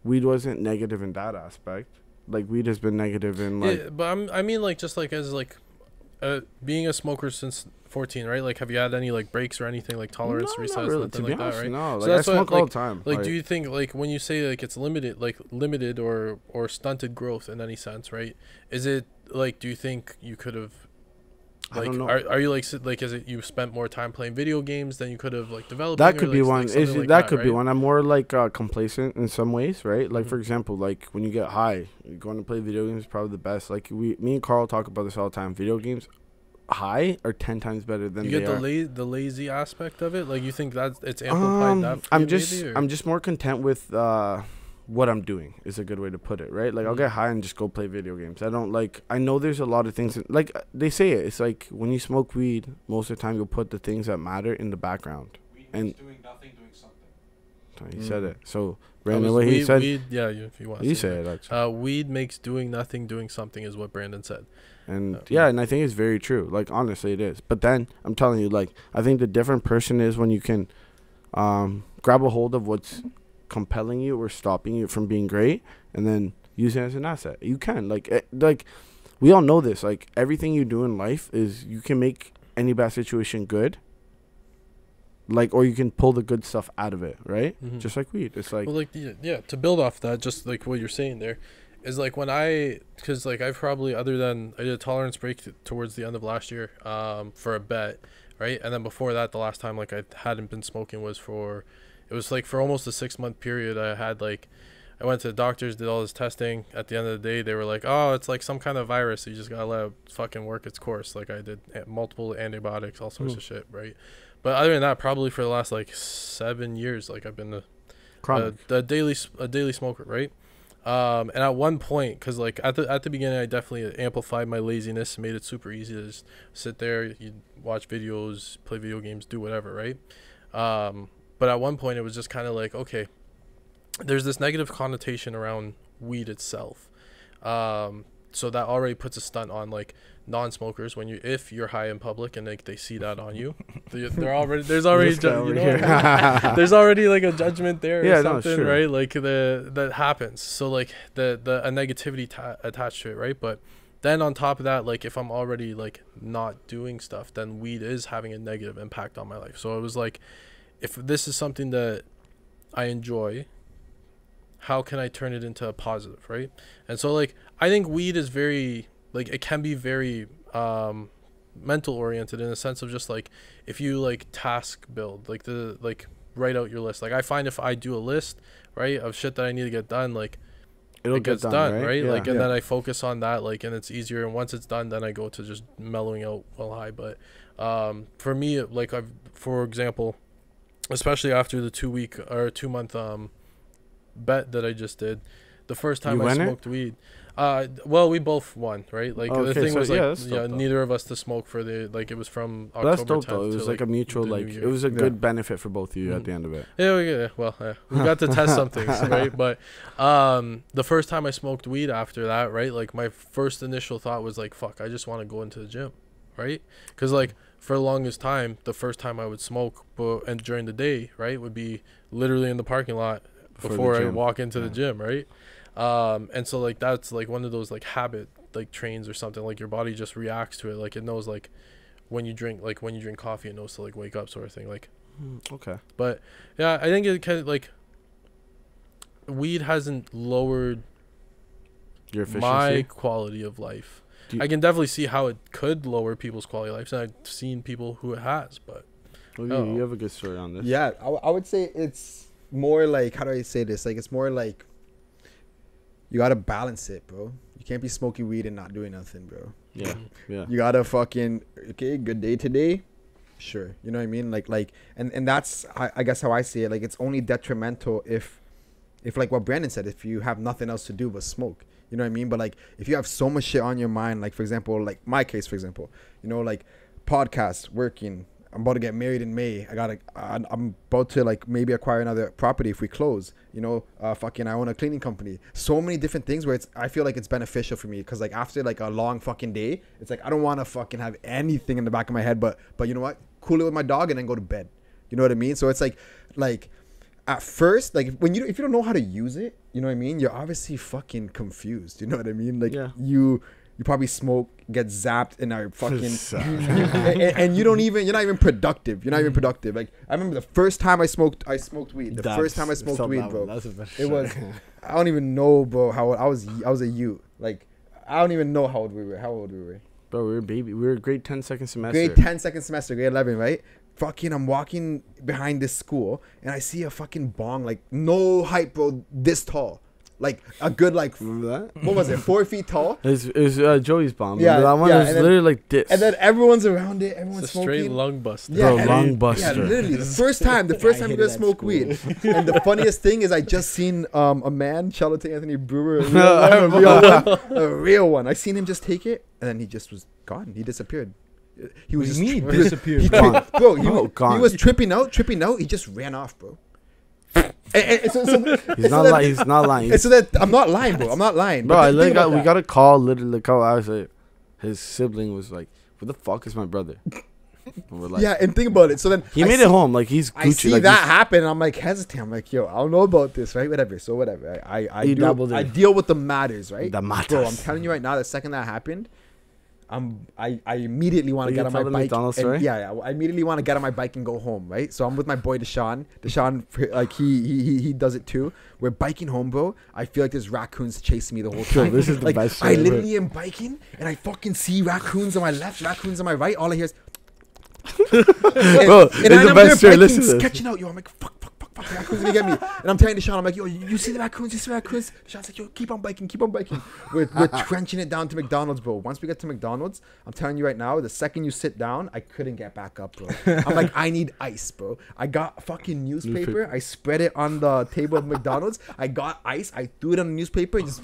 weed wasn't negative in that aspect. Like weed has been negative in like Yeah, but I mean, like, just like as like, being a smoker since 14, right? Like, have you had any like breaks or anything like tolerance no, resets, not really. nothing To be like honest, that, right? no. So Like I that's why, smoke all like- the time. Like, do you think like when you say like it's limited or stunted growth in any sense, right? Is it like, do you think you could have, I like, don't know. are you like is it you spent more time playing video games than you could have like developed? That could be one. That could be right? one. I'm more like complacent in some ways, right? Like for Mhm. example, like when you get high, going to play video games is probably the best. Like me and Carl talk about this all the time. Video games, high are 10 times better than You they get are. the lazy aspect of it. Like, you think that it's amplified that? For I'm you just maybe, or- I'm just more content with what I'm doing is a good way to put it, right? Like I'll Mhm. get high and just go play video games. I don't like. I know there's a lot of things like they say it. It's like when you smoke weed, most of the time you'll put the things that matter in the background. Weed And- means doing nothing, doing something. So he said Mm. it. So That Brandon, was what he weed- said, weed- yeah, if you want. you say it actually. Weed makes doing nothing, doing something is what Brandon said. And Okay. yeah, and I think it's very true. Like honestly, it is. But then I'm telling you, like I think the different person is when you can grab a hold of what's compelling you or stopping you from being great, and then use it as an asset. You can like we all know this. Like everything you do in life is you can make any bad situation good. Like, or you can pull the good stuff out of it, right? Mm-hmm. Just like weed. It's like, well, like yeah. To build off that, just like what you're saying there, is like when because like I've probably I did a tolerance break towards the end of last year, for a bet, right? And then before that, the last time like I hadn't been smoking was for almost a 6-month period. I went to the doctors, did all this testing. At the end of the day, they were like, oh, it's like some kind of virus. You just gotta let it fucking work its course. Like I did multiple antibiotics, all sorts of shit, right? But other than that, probably for the last like 7 years, like I've been a daily smoker, right? And at one point, because like at the beginning, I definitely amplified my laziness and made it super easy to just sit there, you watch videos, play video games, do whatever, right? But at one point, it was just kind of like, okay, there's this negative connotation around weed itself. So that already puts a stunt on like non-smokers if you're high in public and like they see that on you, there's already there's already like a judgment there or something, right? Like that happens. So like a negativity attached to it, right? But then on top of that, like if I'm already like not doing stuff, then weed is having a negative impact on my life. So it was like, if this is something that I enjoy, how can I turn it into a positive, right? And so like I think weed is very like, it can be very mental oriented in the sense of just like if you like task build, like write out your list. Like I find if I do a list, right, of shit that I need to get done, like it gets done, right? Yeah. Like and then I focus on that, like, and it's easier. And once it's done, then I go to just mellowing out while high. But for me, like for example, especially after the 2 month bet that I just did, the first time I smoked weed, well, we both won, right? Like the thing was like, neither of us to smoke for the, like, it was from October. That's dope though. It was like a mutual, like it was a good benefit for both of you at the end of it. Yeah. Well, we got to test some things, right? But the first time I smoked weed after that, right? Like my first initial thought was like, fuck, I just want to go into the gym, right? Because like for the longest time, the first time I would smoke, and during the day, right, would be literally in the parking lot before I walk into the gym, right? And so like that's like one of those like habit like trains or something, like your body just reacts to it, like it knows like when you drink coffee, it knows to like wake up, sort of thing, like okay. But yeah, I think it kind of like weed hasn't lowered your efficiency, my quality of life. I can definitely see how it could lower people's quality of life, and I've seen people who it has, but you have a good story on this. Yeah, I would say it's more like, how do I say this? Like, it's more like you gotta balance it, bro. You can't be smoking weed and not doing nothing, bro. Yeah. You gotta fucking, okay, good day today, sure. You know what I mean? Like, and that's I guess how I see it. Like, it's only detrimental if like what Brandon said, if you have nothing else to do but smoke. You know what I mean? But like, if you have so much shit on your mind, like for example, like my case, for example, you know, like podcasts, working. I'm about to get married in May. I'm about to like maybe acquire another property if we close. You know, I own a cleaning company. So many different things where I feel like it's beneficial for me, because like after like a long fucking day, it's like I don't want to fucking have anything in the back of my head, but you know what? Cool it with my dog and then go to bed. You know what I mean? So it's like at first, like if you don't know how to use it, you know what I mean? You're obviously fucking confused. You know what I mean? Like you probably smoke, get zapped, and are fucking and you're not even productive. You're not even productive. Like I remember the first time I smoked weed. The first time I smoked weed, bro. It was I don't even know, bro, how old I was a youth. Like I don't even know how old we were. Bro, we were baby. We were grade 10 second semester. Grade 11, right? Fucking, I'm walking behind this school and I see a fucking bong, like no hype, bro, this tall. Like a good, like, remember that? What was it? 4 feet tall? It was Joey's bomb. Yeah, that one was literally like this. And then everyone's around it. Everyone's it's a smoking. Straight lung buster. Yeah, bro, lung buster. Yeah, literally. The first time we're gonna smoke weed. And the funniest thing is, I just seen a man, shout out to Anthony Brewer, a real one. I seen him just take it, and then he just was gone. He disappeared. He was just disappeared. He was tripping out. He just ran off, bro. He's not lying. So that I'm not lying, bro. I'm not lying. Bro, we got a call literally. Like how I was like, his sibling was like, "Who the fuck is my brother?" And we're like, Yeah, and think about it. So then he I made see- it home. Like he's Gucci. I see like, that happen, and I'm like hesitant. I'm like, yo, I don't know about this, right? Whatever. So whatever. I You dabbled I in. deal with the matters, right? The Bro, I'm matters. telling you right now, the second that happened, I immediately want to You get on my tell the bike. McDonald's And, story? yeah, I immediately want to get on my bike and go home, right? So I'm with my boy Deshaun. Deshaun, like he does it too. We're biking home, bro. I feel like there's raccoons chasing me the whole Yo, time. this is the like best I shit ever. literally am biking and I fucking see raccoons on my left, raccoons on my right. All I hear is. Bro, and it's the I'm best there story. biking, Listen to this. sketching out, yo. I'm like, fuck, the raccoons gonna get me. And I'm telling Deshaun, I'm like, yo, you see the raccoons? You see the raccoons? Deshaun's like, yo, keep on biking, keep on biking. We're trenching it down to McDonald's, bro. Once we get to McDonald's, I'm telling you right now, the second you sit down, I couldn't get back up, bro. I'm like, I need ice, bro. I got fucking newspaper. I spread it on the table of McDonald's. I got ice. I threw it on the newspaper and just.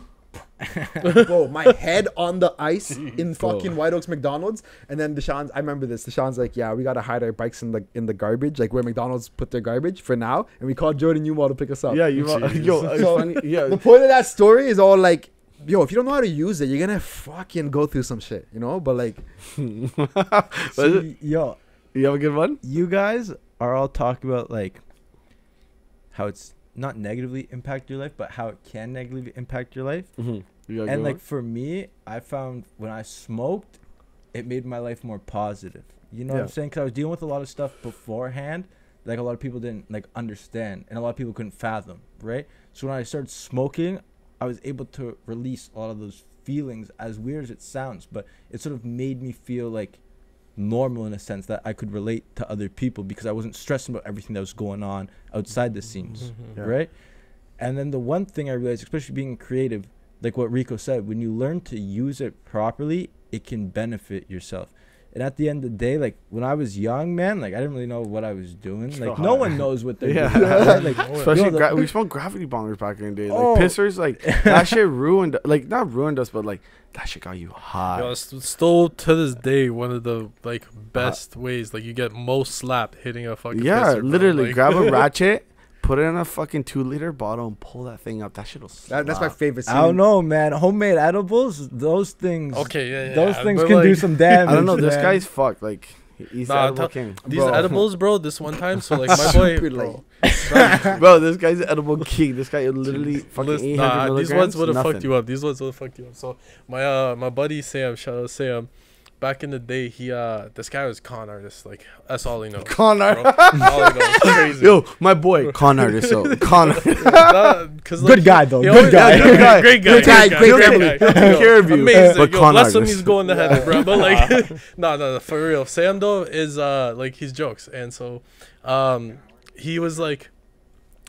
Bro, my head on the ice in fucking White Oaks McDonald's, and then Deshaun's. I remember this. Deshaun's like, yeah, we gotta hide our bikes in the garbage, like where McDonald's put their garbage for now, and we called Jordan Newmall to pick us up. Yeah, you. Yo, it's So, funny. Yeah, The point of that story is all like, yo, if you don't know how to use it, you're gonna fucking go through some shit, you know. But like, See, yo, you have a good one. you guys are all talking about like how it's not negatively impact your life, but how it can negatively impact your life. And Like for me, I found when I smoked, it made my life more positive. You know what I'm saying? Because I was dealing with a lot of stuff beforehand, like a lot of people didn't like understand, and a lot of people couldn't fathom, right? So when I started smoking, I was able to release a lot of those feelings, as weird as it sounds, but it sort of made me feel like normal in a sense that I could relate to other people because I wasn't stressing about everything that was going on outside the scenes, right? And then the one thing I realized, especially being creative, like what Rico said, when you learn to use it properly, it can benefit yourself. And at the end of the day, like when I was young, man, like I didn't really know what I was doing. Like no one knows what they're doing. Right? Like, especially yo, we smoked gravity bombers back in the day. Like Oh. pissers, like that shit ruined. Like not ruined us, but like that shit got you high. Yo, it's still to this day one of the like best ways. Like you get most slapped hitting a fucking Yeah, pisser, bro. literally Like, grab a ratchet, put it in a fucking 2-liter bottle, and pull that thing up. That shit'll slap. that's my favorite scene. I don't know, man. Homemade edibles, those things. Okay, yeah, Those yeah, things but, can do like, some damage. I don't know. This man. guy's fucked. Like he's Nah, the edible king. These Bro. edibles, bro. This one time, so like my boy, Super bro. Bro, this guy's the edible king. This guy literally fucking Listen, 800 nah, milligrams. these ones would have nothing. fucked you up. These ones would have fucked you up. So my buddy Sam, shout out Sam. Back in the day, he this guy was con artist. Like that's all he knows. Con bro. artist. All he knows. Crazy. Yo, my boy, con artist. So con artist. Cause, Good guy, though. he Good always- guy. yeah, Good guy. Great guy. Good guy, great family. He'll take care of you. Amazing. But Yo, con bless him, artist. he's going the header, bro. But like, no, for real. Sam though is like he's jokes, and so he was like,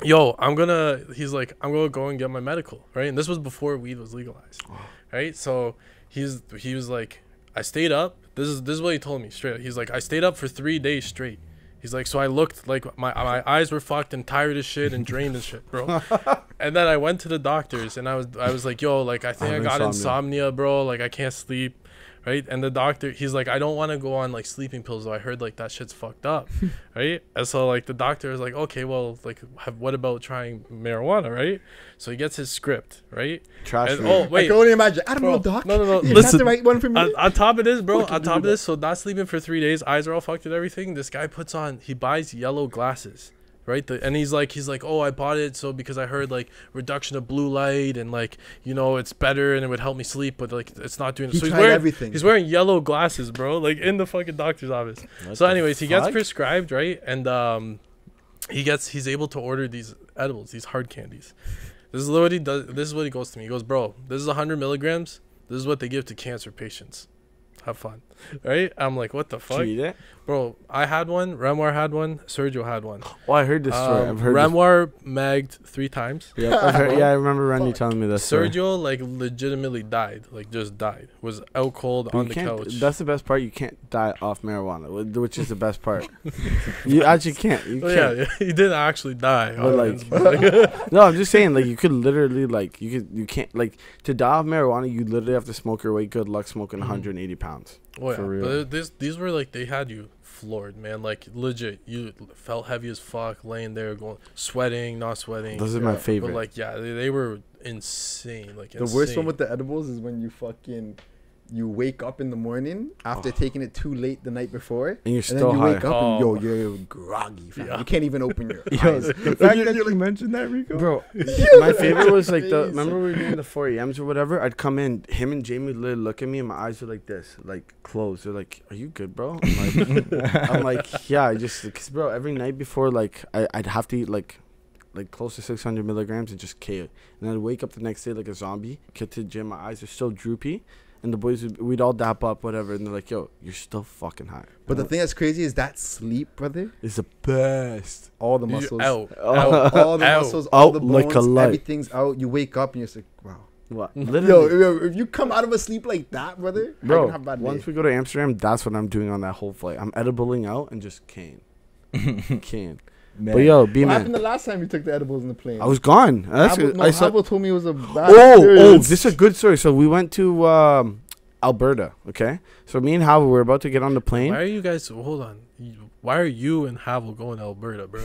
yo, he's like, I'm gonna go and get my medical, right? And this was before weed was legalized, right? So he was like, I stayed up. This is what he told me straight. He's like, I stayed up for 3 days straight. He's like, so I looked like my eyes were fucked and tired as shit and drained and shit, bro. And then I went to the doctors and I was like, yo, like I think I got insomnia, bro. Like I can't sleep. Right, and the doctor, he's like, I don't want to go on like sleeping pills though. I heard like that shit's fucked up, right? And so like the doctor is like, okay, well, like, what about trying marijuana, right? So he gets his script, right? Trash. And, man. oh I wait, can only imagine. I don't Bro, know, doc. no, Is listen. that the right one for me? on top of this, bro, on top of this, so not sleeping for 3 days, eyes are all fucked and everything. This guy he buys yellow glasses, right? And he's like, oh, I bought it so because I heard like reduction of blue light and like, you know, it's better and it would help me sleep, but like it's not doing. He So tried everything. He's wearing yellow glasses, bro, like in the fucking doctor's office. So, anyways, he gets prescribed, right, and he's able to order these edibles, these hard candies. This is what he does. This is what he goes to me. He goes, bro, this is 100 milligrams. This is what they give to cancer patients. Have fun, right? I'm like, what the fuck, Cheat it? bro? I had one. Renoir had one. Sergio had one. Oh, I heard this story. I've heard. Renoir magged 3 times. Yeah, I've heard, yeah, I remember Randy telling me this. story. Sergio like legitimately died, like just died. Was out cold But on you the can't- couch. That's the best part. You can't die off marijuana, which is the best part. You actually can't. You Oh, can't. yeah, he didn't actually die. But, like- No, I'm just saying, like, you could literally, like, you can't, like, to die off marijuana, you literally have to smoke your way. Good luck smoking 180 pounds. Oh, yeah. For real. But these were like, they had you floored, man. Like legit, you felt heavy as fuck, laying there, going sweating, not sweating. Those are my But favorite. like, yeah, they were insane. Like The worst one with the edibles is when you you wake up in the morning after taking it too late the night before, And you're and still then you high. wake up and you're groggy, fam. Yeah. You can't even open your Yo, eyes. the fact that you mentioned that, Rico. Bro, my favorite was like remember we were doing the 4 a.m.s or whatever? I'd come in, him and Jamie would literally look at me and my eyes were like this, like closed. They're like, "Are you good, bro?" I'm like, yeah, I just, cause bro, every night before, like, I'd have to eat like close to 600 milligrams and just KO. And I'd wake up the next day like a zombie, get to the gym, my eyes are still droopy. And the boys, we'd all dap up, whatever. And they're like, yo, you're still fucking high. But the thing that's crazy is that sleep, brother. It's the best. All the You- muscles, out, all the out. muscles, all Out the like bones, a light. everything's out. You wake up and you're just like, wow. What? Yo, Literally. if you come out of a sleep like that, brother, I Bro, can have a bad once day. we go to Amsterdam, that's what I'm doing on that whole flight. I'm edibling out and just cane. Cane. Man. But yo, What B-man, happened the last time you took the edibles in the plane? I was gone. That's Habo, no, I saw. Habo told me it was a bad Oh, experience. this is a good story. So we went to Alberta. Okay, so me and Hal were about to get on the plane. Why are you guys? Hold on. Why are you and Havel going to Alberta, bro?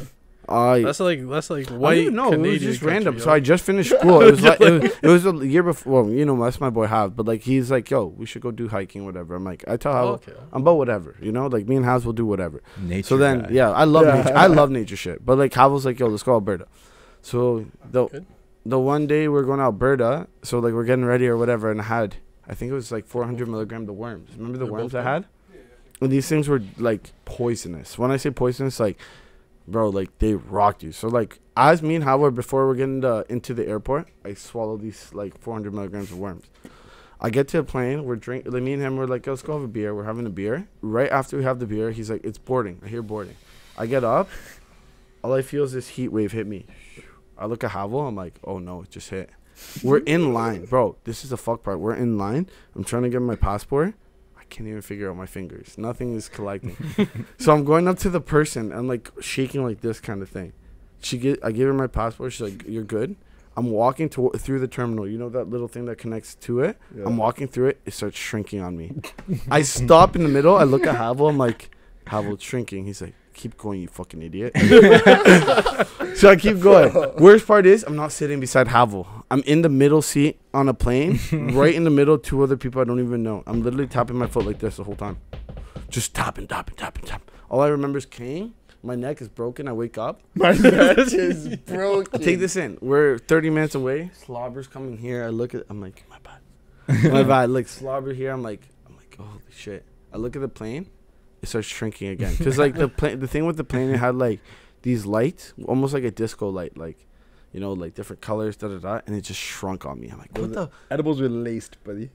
I That's like don't white even know. It Canadian was just country, random. yo. So I just finished school. It was like it was a year before. Well, you know, that's my boy Hav. But like he's like, yo, we should go do hiking, whatever. I'm like, I tell Hal, Oh, okay. I'm about whatever. You know, like me and Haz will do whatever. Nature So then, guy. yeah, I love nature. I love nature shit. But like Havel's like, yo, let's go Alberta. So Good. the one day we're going to Alberta, so like we're getting ready or whatever, and I think it was like 400 milligram the worms. Remember the They're worms both I had? And these things were like poisonous. When I say poisonous, like, bro, like they rocked you. So like as me and Howard before we're getting into the airport, I swallowed these like 400 milligrams of worms. I get to a plane, we're drinking. Like, me and him, we're like, let's go have a beer. We're having a beer. Right after we have the beer, he's like, it's boarding. I hear boarding. I get up. All I feel is this heat wave hit me. I look at Havel. I'm like, oh no, it just hit. We're in line, bro. This is the fuck part. We're in line. I'm trying to get my passport. I can't even figure out my fingers. Nothing is collecting. So I'm going up to the person. I'm like shaking like this kind of thing. I gave her my passport. She's like, you're good. I'm walking through the terminal. You know that little thing that connects to it? Yeah. I'm walking through it. It starts shrinking on me. I stop in the middle. I look at Havel. I'm like, Havel, it's shrinking. He's like, keep going, you fucking idiot. So I keep going. Worst part is I'm not sitting beside Havel. I'm in the middle seat on a plane, right in the middle, two other people I don't even know. I'm literally tapping my foot like this the whole time. Just tapping. All I remember is King. My neck is broken. I wake up. My neck is broken. Take this in. We're 30 minutes away. Slobber's coming here. I look at. I'm like, my bad. My bad. Like slobber here. I'm like, holy shit. I look at the plane. It starts shrinking again. Cause like the thing with the plane, it had like these lights, almost like a disco light, like, you know, like different colors, and it just shrunk on me. I'm like, what the? Edibles were laced, buddy.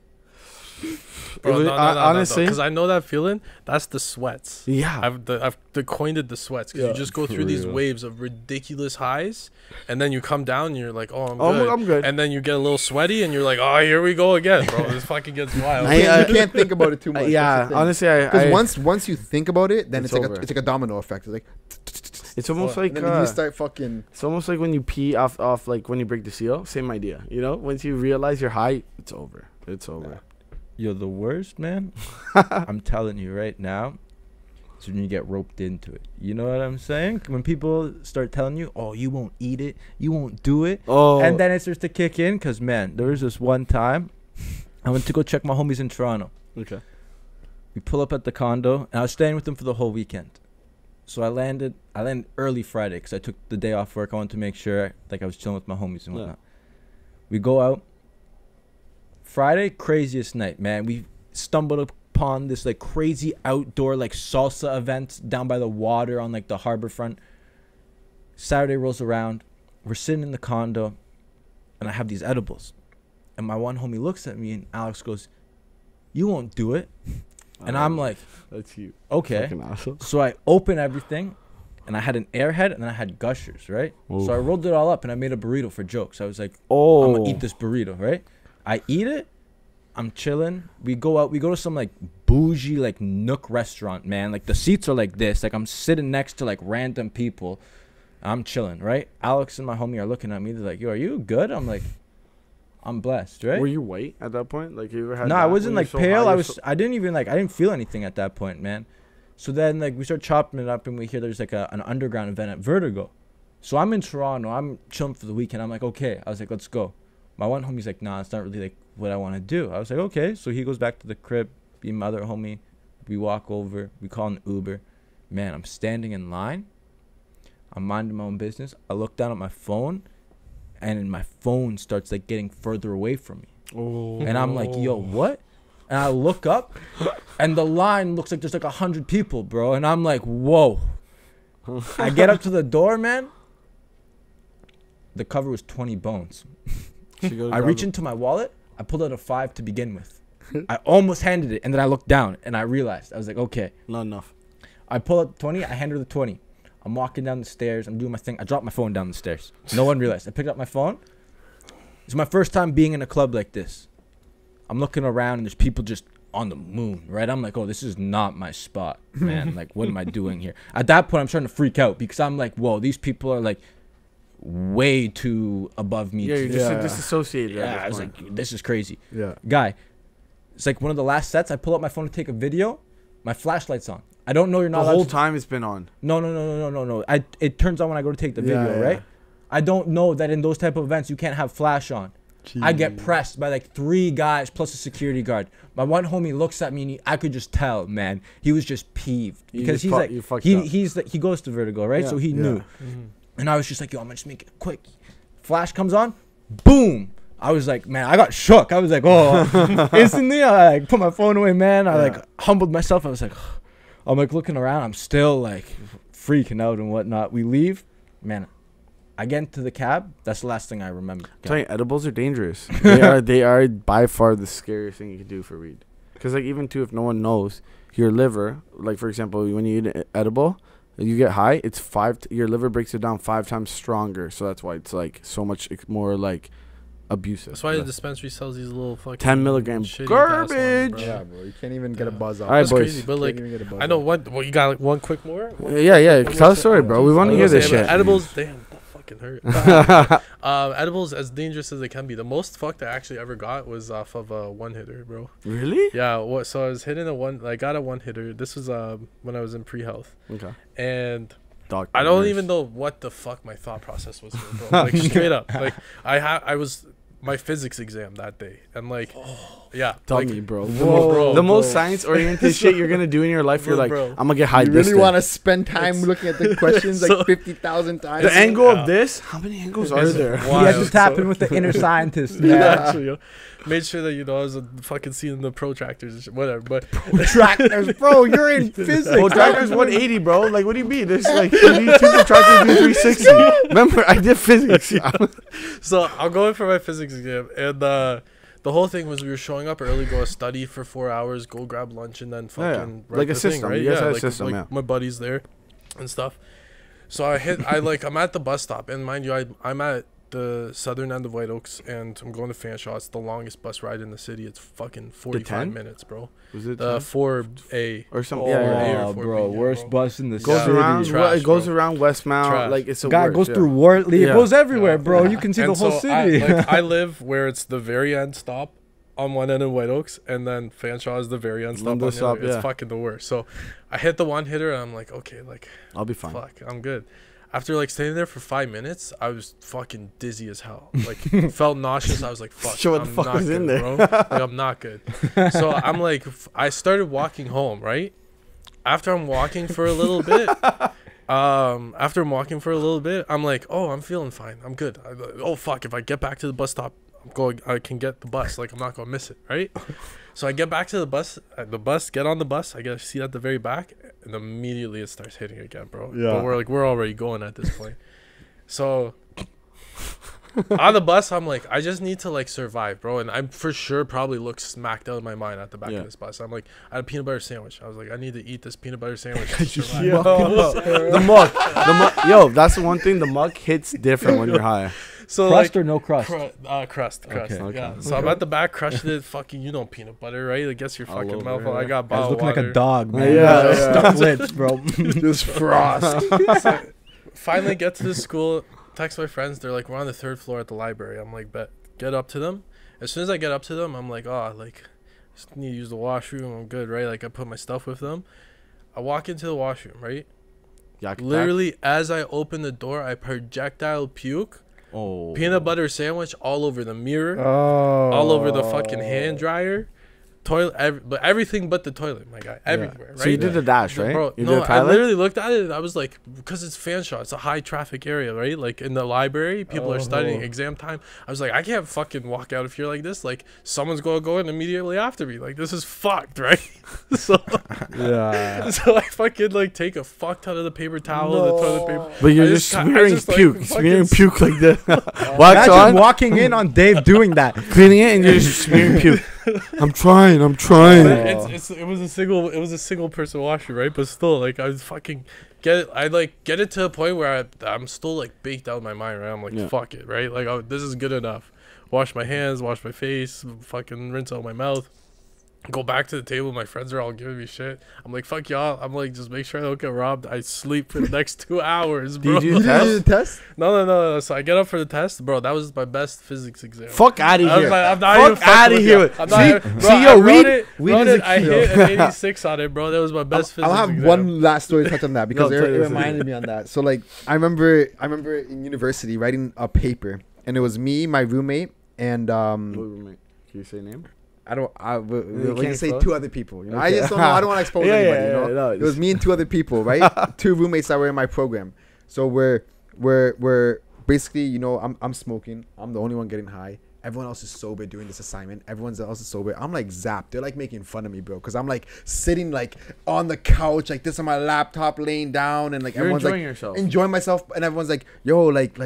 Bro, no, honestly, because I know that feeling. That's the sweats. Yeah. I've coined it the sweats because Yeah, you just go for through these real. waves of ridiculous highs, and then you come down and you're like, oh, I'm good. I'm good. And then you get a little sweaty and you're like, oh, here we go again, bro. This fucking gets wild. You can't think about it too much. Yeah, honestly, Because once you think about it, then It's it's like over. it's like a domino effect. It's like, it's almost Oh, like and then you start fucking. it's almost like when you pee off like when you break the seal. Same idea, you know. Once you realize you're high, it's over. It's over. Yo, the worst, man. I'm telling you right now. Is when you get roped into it. You know what I'm saying? When people start telling you, "Oh, you won't eat it, you won't do it," Oh, and then it starts to kick in. Cause man, there was this one time I went to go check my homies in Toronto. okay. We pull up at the condo, and I was staying with them for the whole weekend. So I landed early Friday because I took the day off work. I wanted to make sure like I was chilling with my homies and Yeah. whatnot. We go out. Friday, craziest night, man. We stumbled upon this like crazy outdoor like salsa event down by the water on like the harbor front. Saturday rolls around. We're sitting in the condo, and I have these edibles. And my one homie looks at me, and Alex goes, "You won't do it." And I'm like, that's you. okay. Fucking asshole. So I open everything, and I had an airhead, and then I had gushers, right? So I rolled it all up, and I made a burrito for jokes. I was like, I'm gonna eat this burrito, right? I eat it. I'm chilling. We go out. We go to some like bougie like Nook restaurant, man. Like the seats are like this. Like I'm sitting next to like random people. I'm chilling, right? Alex and my homie are looking at me. They're like, "Yo, are you good?" I'm like, "I'm blessed, right?" Were you white at that point? Like you ever had? No, that I when wasn't you're like so pale. high, I you're was. so- I didn't feel anything at that point, man. So then like we start chopping it up, and we hear there's like an underground event at Vertigo. So I'm in Toronto. I'm chilling for the weekend. I'm like, okay. I was like, let's go. My one homie's like, nah, it's not really like what I want to do. I was like, okay. So he goes back to the crib. Me and my other homie, we walk over. We call an Uber. Man, I'm standing in line. I'm minding my own business. I look down at my phone, and my phone starts like getting further away from me. Oh. And I'm like, yo, what? And I look up, and the line looks like there's like 100 people, bro. And I'm like, whoa. I get up to the door, man. The cover was 20 bones. I reach into my wallet. I pulled out a 5 to begin with. I almost handed it, and then I looked down, and I realized. I was like, okay. Not enough. I pull out 20. I hand her the 20. I'm walking down the stairs. I'm doing my thing. I dropped my phone down the stairs. No one realized. I picked up my phone. It's my first time being in a club like this. I'm looking around, and there's people just on the moon, right? I'm like, oh, this is not my spot, man. Like, what am I doing here? At that point, I'm starting to freak out because I'm like, whoa, these people are like way too above me. Yeah, you're just disassociated. Yeah, I was like, this is crazy. Yeah. Guy, it's like one of the last sets. I pull up my phone to take a video. My flashlight's on. I don't know you're not the allowed whole to. time it's been on. No. It turns on when I go to take the video, Yeah. right? I don't know that in those type of events you can't have flash on. Jeez. I get pressed by like 3 guys plus a security guard. My one homie looks at me and I could just tell, man, he was just peeved because he's like he goes to Vertigo, right? Yeah. So he Yeah. knew, and I was just like, yo, I'm gonna just make it quick. Flash comes on, boom. I was like, man, I got shook. I was like, oh, instantly I like put my phone away, man. I like humbled myself. I was like, I'm like looking around. I'm still like freaking out and whatnot. We leave, man. I get into the cab. That's the last thing I remember. I'm telling you, edibles are dangerous. They are by far the scariest thing you can do for weed. Because like even too, if no one knows, your liver, like for example, when you eat an edible, you get high. It's your liver breaks it down 5 times stronger. So that's why it's like so much more like abusive. That's why the dispensary sells these little fucking 10 milligram shitty garbage. gas ones, Yeah, bro. You can't even get a buzz off. All right, That's boys. crazy, but like, Can't even get a buzz I know off. what. Well, you got like one quick more. Yeah. Tell a story, bro. We want to hear this Say, shit. Edibles, damn, that fucking hurt. Edibles, as dangerous as they can be. The most fucked I actually ever got was off of a one hitter, bro. Really? Yeah. So I was hitting I got a one hitter. This was when I was in pre-health, Okay. and Doctor, I don't nurse. even know what the fuck my thought process was here, bro. Like straight up, like I was my physics exam that day, and like, yeah, Tell like, me, bro. Whoa, The most bro. science-oriented shit you're gonna do in your life, you're like, Bro. I'm gonna get high. You this really day. want to spend time looking at the questions So- like 50,000 times? The angle Yeah. of this? How many angles are It's there? He had to wild. tap So- in with the inner scientist. Yeah, Man. actually, yo. Made sure that I was fucking seeing the protractors and shit, whatever. But Tractors, bro. You're in physics. Oh, tractor's 180, bro. Like, what do you mean? There's like you need 2 tractors do 360. Remember, I did physics. so I'm going for my physics exam, and the whole thing was we were showing up early, go study for 4 hours, go grab lunch, and then fucking write Like a the thing, system. right? You guys Yeah, had a like, system, like yeah. my buddies there and stuff. So I'm at the bus stop, and mind you, I'm at the southern end of White Oaks, and I'm going to Fanshawe. It's the longest bus ride in the city. It's fucking 45 10? minutes, bro. Was it The 10? 4A. or Oh, something? yeah. Yeah. bro. Yeah, Worst bro. bus in the Goes city. around. Trash, It goes bro. around Westmount. Trash. Like it's a Guy worst, goes yeah. through Wortley. Yeah. It goes everywhere, Yeah. bro. You can see And the whole so city. I live where it's the very end stop on one end in White Oaks, and then Fanshawe is the very end stop on London the stop, other. It's yeah. fucking the worst. So I hit the one hitter, and I'm like, okay, like, I'll be fine. fuck, I'm good. After like staying there for 5 minutes, I was fucking dizzy as hell. Like felt nauseous. I was like, fuck, Sure, what the I'm fuck not was good, in there? bro. Like, I'm not good. So I'm like, I started walking home, right? After I'm walking for a little bit, I'm like, oh, I'm feeling fine. I'm good. Oh fuck, if I get back to the bus stop, I can get the bus. Like I'm not gonna miss it, right? So I get back to the bus, get on the bus. I get a seat at the very back, and immediately it starts hitting again, bro. Yeah. But we're already going at this point. So on the bus, I'm like, I just need to like survive, bro. And I'm for sure probably look smacked out of my mind at the back Yeah. of this bus. I'm like, I had a peanut butter sandwich. I was like, I need to eat this peanut butter sandwich to survive. Yo, the muck. Yo, that's the one thing. The muck hits different when you're high. So Crust like, or no crust? crust. Okay. Yeah. Okay. So I'm at the back, crushing it. Fucking, peanut butter, right? It gets your All fucking over, mouth. yeah. I got I was bottled looking like water. a dog, man. Yeah, Stuck lips, bro. Just frost. So finally get to the school, text my friends. They're like, we're on the 3rd floor at the library. I'm like, bet. Get up to them. As soon as I get up to them, I'm like, just need to use the washroom. I'm good, right? Like I put my stuff with them. I walk into the washroom, right? Yak attack. Literally, as I open the door, I projectile puke Oh. Peanut butter sandwich all over the mirror, Oh. all over the fucking hand dryer, toilet, but everything but the toilet, my guy, everywhere. Right? So you did the dash, right? Bro, You no, did the I toilet? literally looked at it and I was like, because it's Fanshawe, it's a high traffic area, right? Like in the library, people are studying exam time. I was like, I can't fucking walk out if you're like this. Like someone's gonna go in immediately after me. Like this is fucked, right? So Yeah. so I fucking like take a fuck ton of the paper towel, the toilet paper. But you're I just I smearing just, like, puke, fucking smearing puke like this. Wax Imagine on, walking in on Dave doing that. cleaning it, and you're just smearing puke. I'm trying. But it was a single person washroom, right? But still, like I was fucking get it to a point where I'm still like baked out in my mind, right? I'm like, fuck it, right? Like this is good enough. Wash my hands, wash my face, fucking rinse out my mouth. Go back to the table. My friends are all giving me shit. I'm like, fuck y'all. I'm like, just make sure I don't get robbed. I sleep for the next 2 hours, bro. Did you You didn't do the test? No. So I get up for the test, bro. That was my best physics exam. Fuck out of I was here. like, I'm not even Fuck out of fucking here. with you. I'm not even- bro, See, I yo, wrote is it. a I killer. hit an 86 on it, bro. That was my best physics I'll have exam. one last story to touch on that because No, it tell us. reminded me on that. So like I remember in university writing a paper, and it was me, my roommate, and Can you say name? I don't. We can't can say expose? 2 other people. You know, I Okay. just don't know. I don't want to expose anybody. You know, no, it was me and 2 other people, right? 2 roommates that were in my program. So we're basically, you know, I'm smoking. I'm the only one getting high. Everyone else is sober doing this assignment. Everyone else is sober. I'm like zapped. They're like making fun of me, bro, because I'm like sitting like on the couch like this on my laptop, laying down, and like You're everyone's enjoying like yourself. enjoying myself, and everyone's like, yo, like you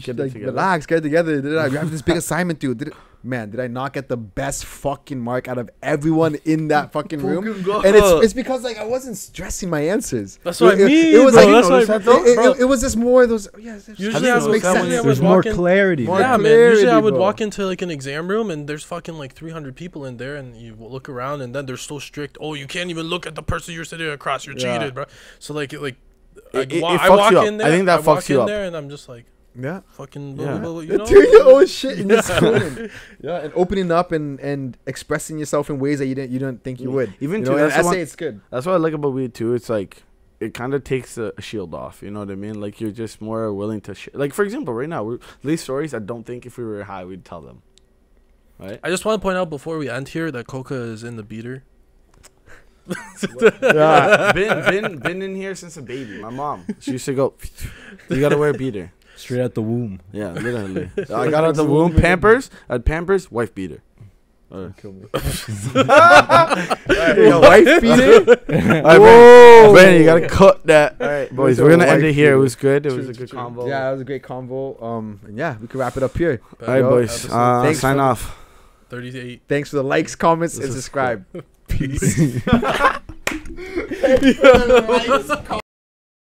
should Get it like together. relax, get it together. We have this big assignment, dude. Man, did I not get the best fucking mark out of everyone in that fucking room? Fucking go. And it's because like I wasn't stressing my answers. That's what I mean, It was bro. like That's what I- bro. it was just more of those. Yeah, Usually this I makes would- sense. usually I There's would more walk in- clarity. More Yeah, man. clarity, Usually I would bro. walk into like an exam room and there's fucking like 300 people in there, and you look around and then they're so strict. Oh, you can't even look at the person you're sitting across. You're Yeah. cheated, bro. So like It I fucks walk you up. in there. I think that walk fucks you in up. there and I'm just like Yeah. fucking Yeah. you know. Doing your own shit and just going. Yeah, and opening up and expressing yourself in ways that you didn't think you would. Even you too, know, and that's the I one- say it's good. That's what I like about weed too. It's like it kind of takes a shield off. You know what I mean? Like you're just more willing to like, for example, right now these stories. I don't think if we were high, we'd tell them. Right? I just want to point out before we end here that Coca is in the beater. Yeah. been in here since a baby. My mom, she used to go, you gotta wear a beater. Straight out the womb. Yeah, literally. I got out the womb, Pampers, wife beater. Kill me. Your wife beater? Whoa, Brandon, you gotta cut that. All right, boys, we're gonna end it here. It was good. It was a good combo. Yeah, it was a great convo. And yeah, we can wrap it up here. All right, Yo, boys. thanks Sign for- off. 38. Thanks for the likes, comments, This and is subscribe. Peace.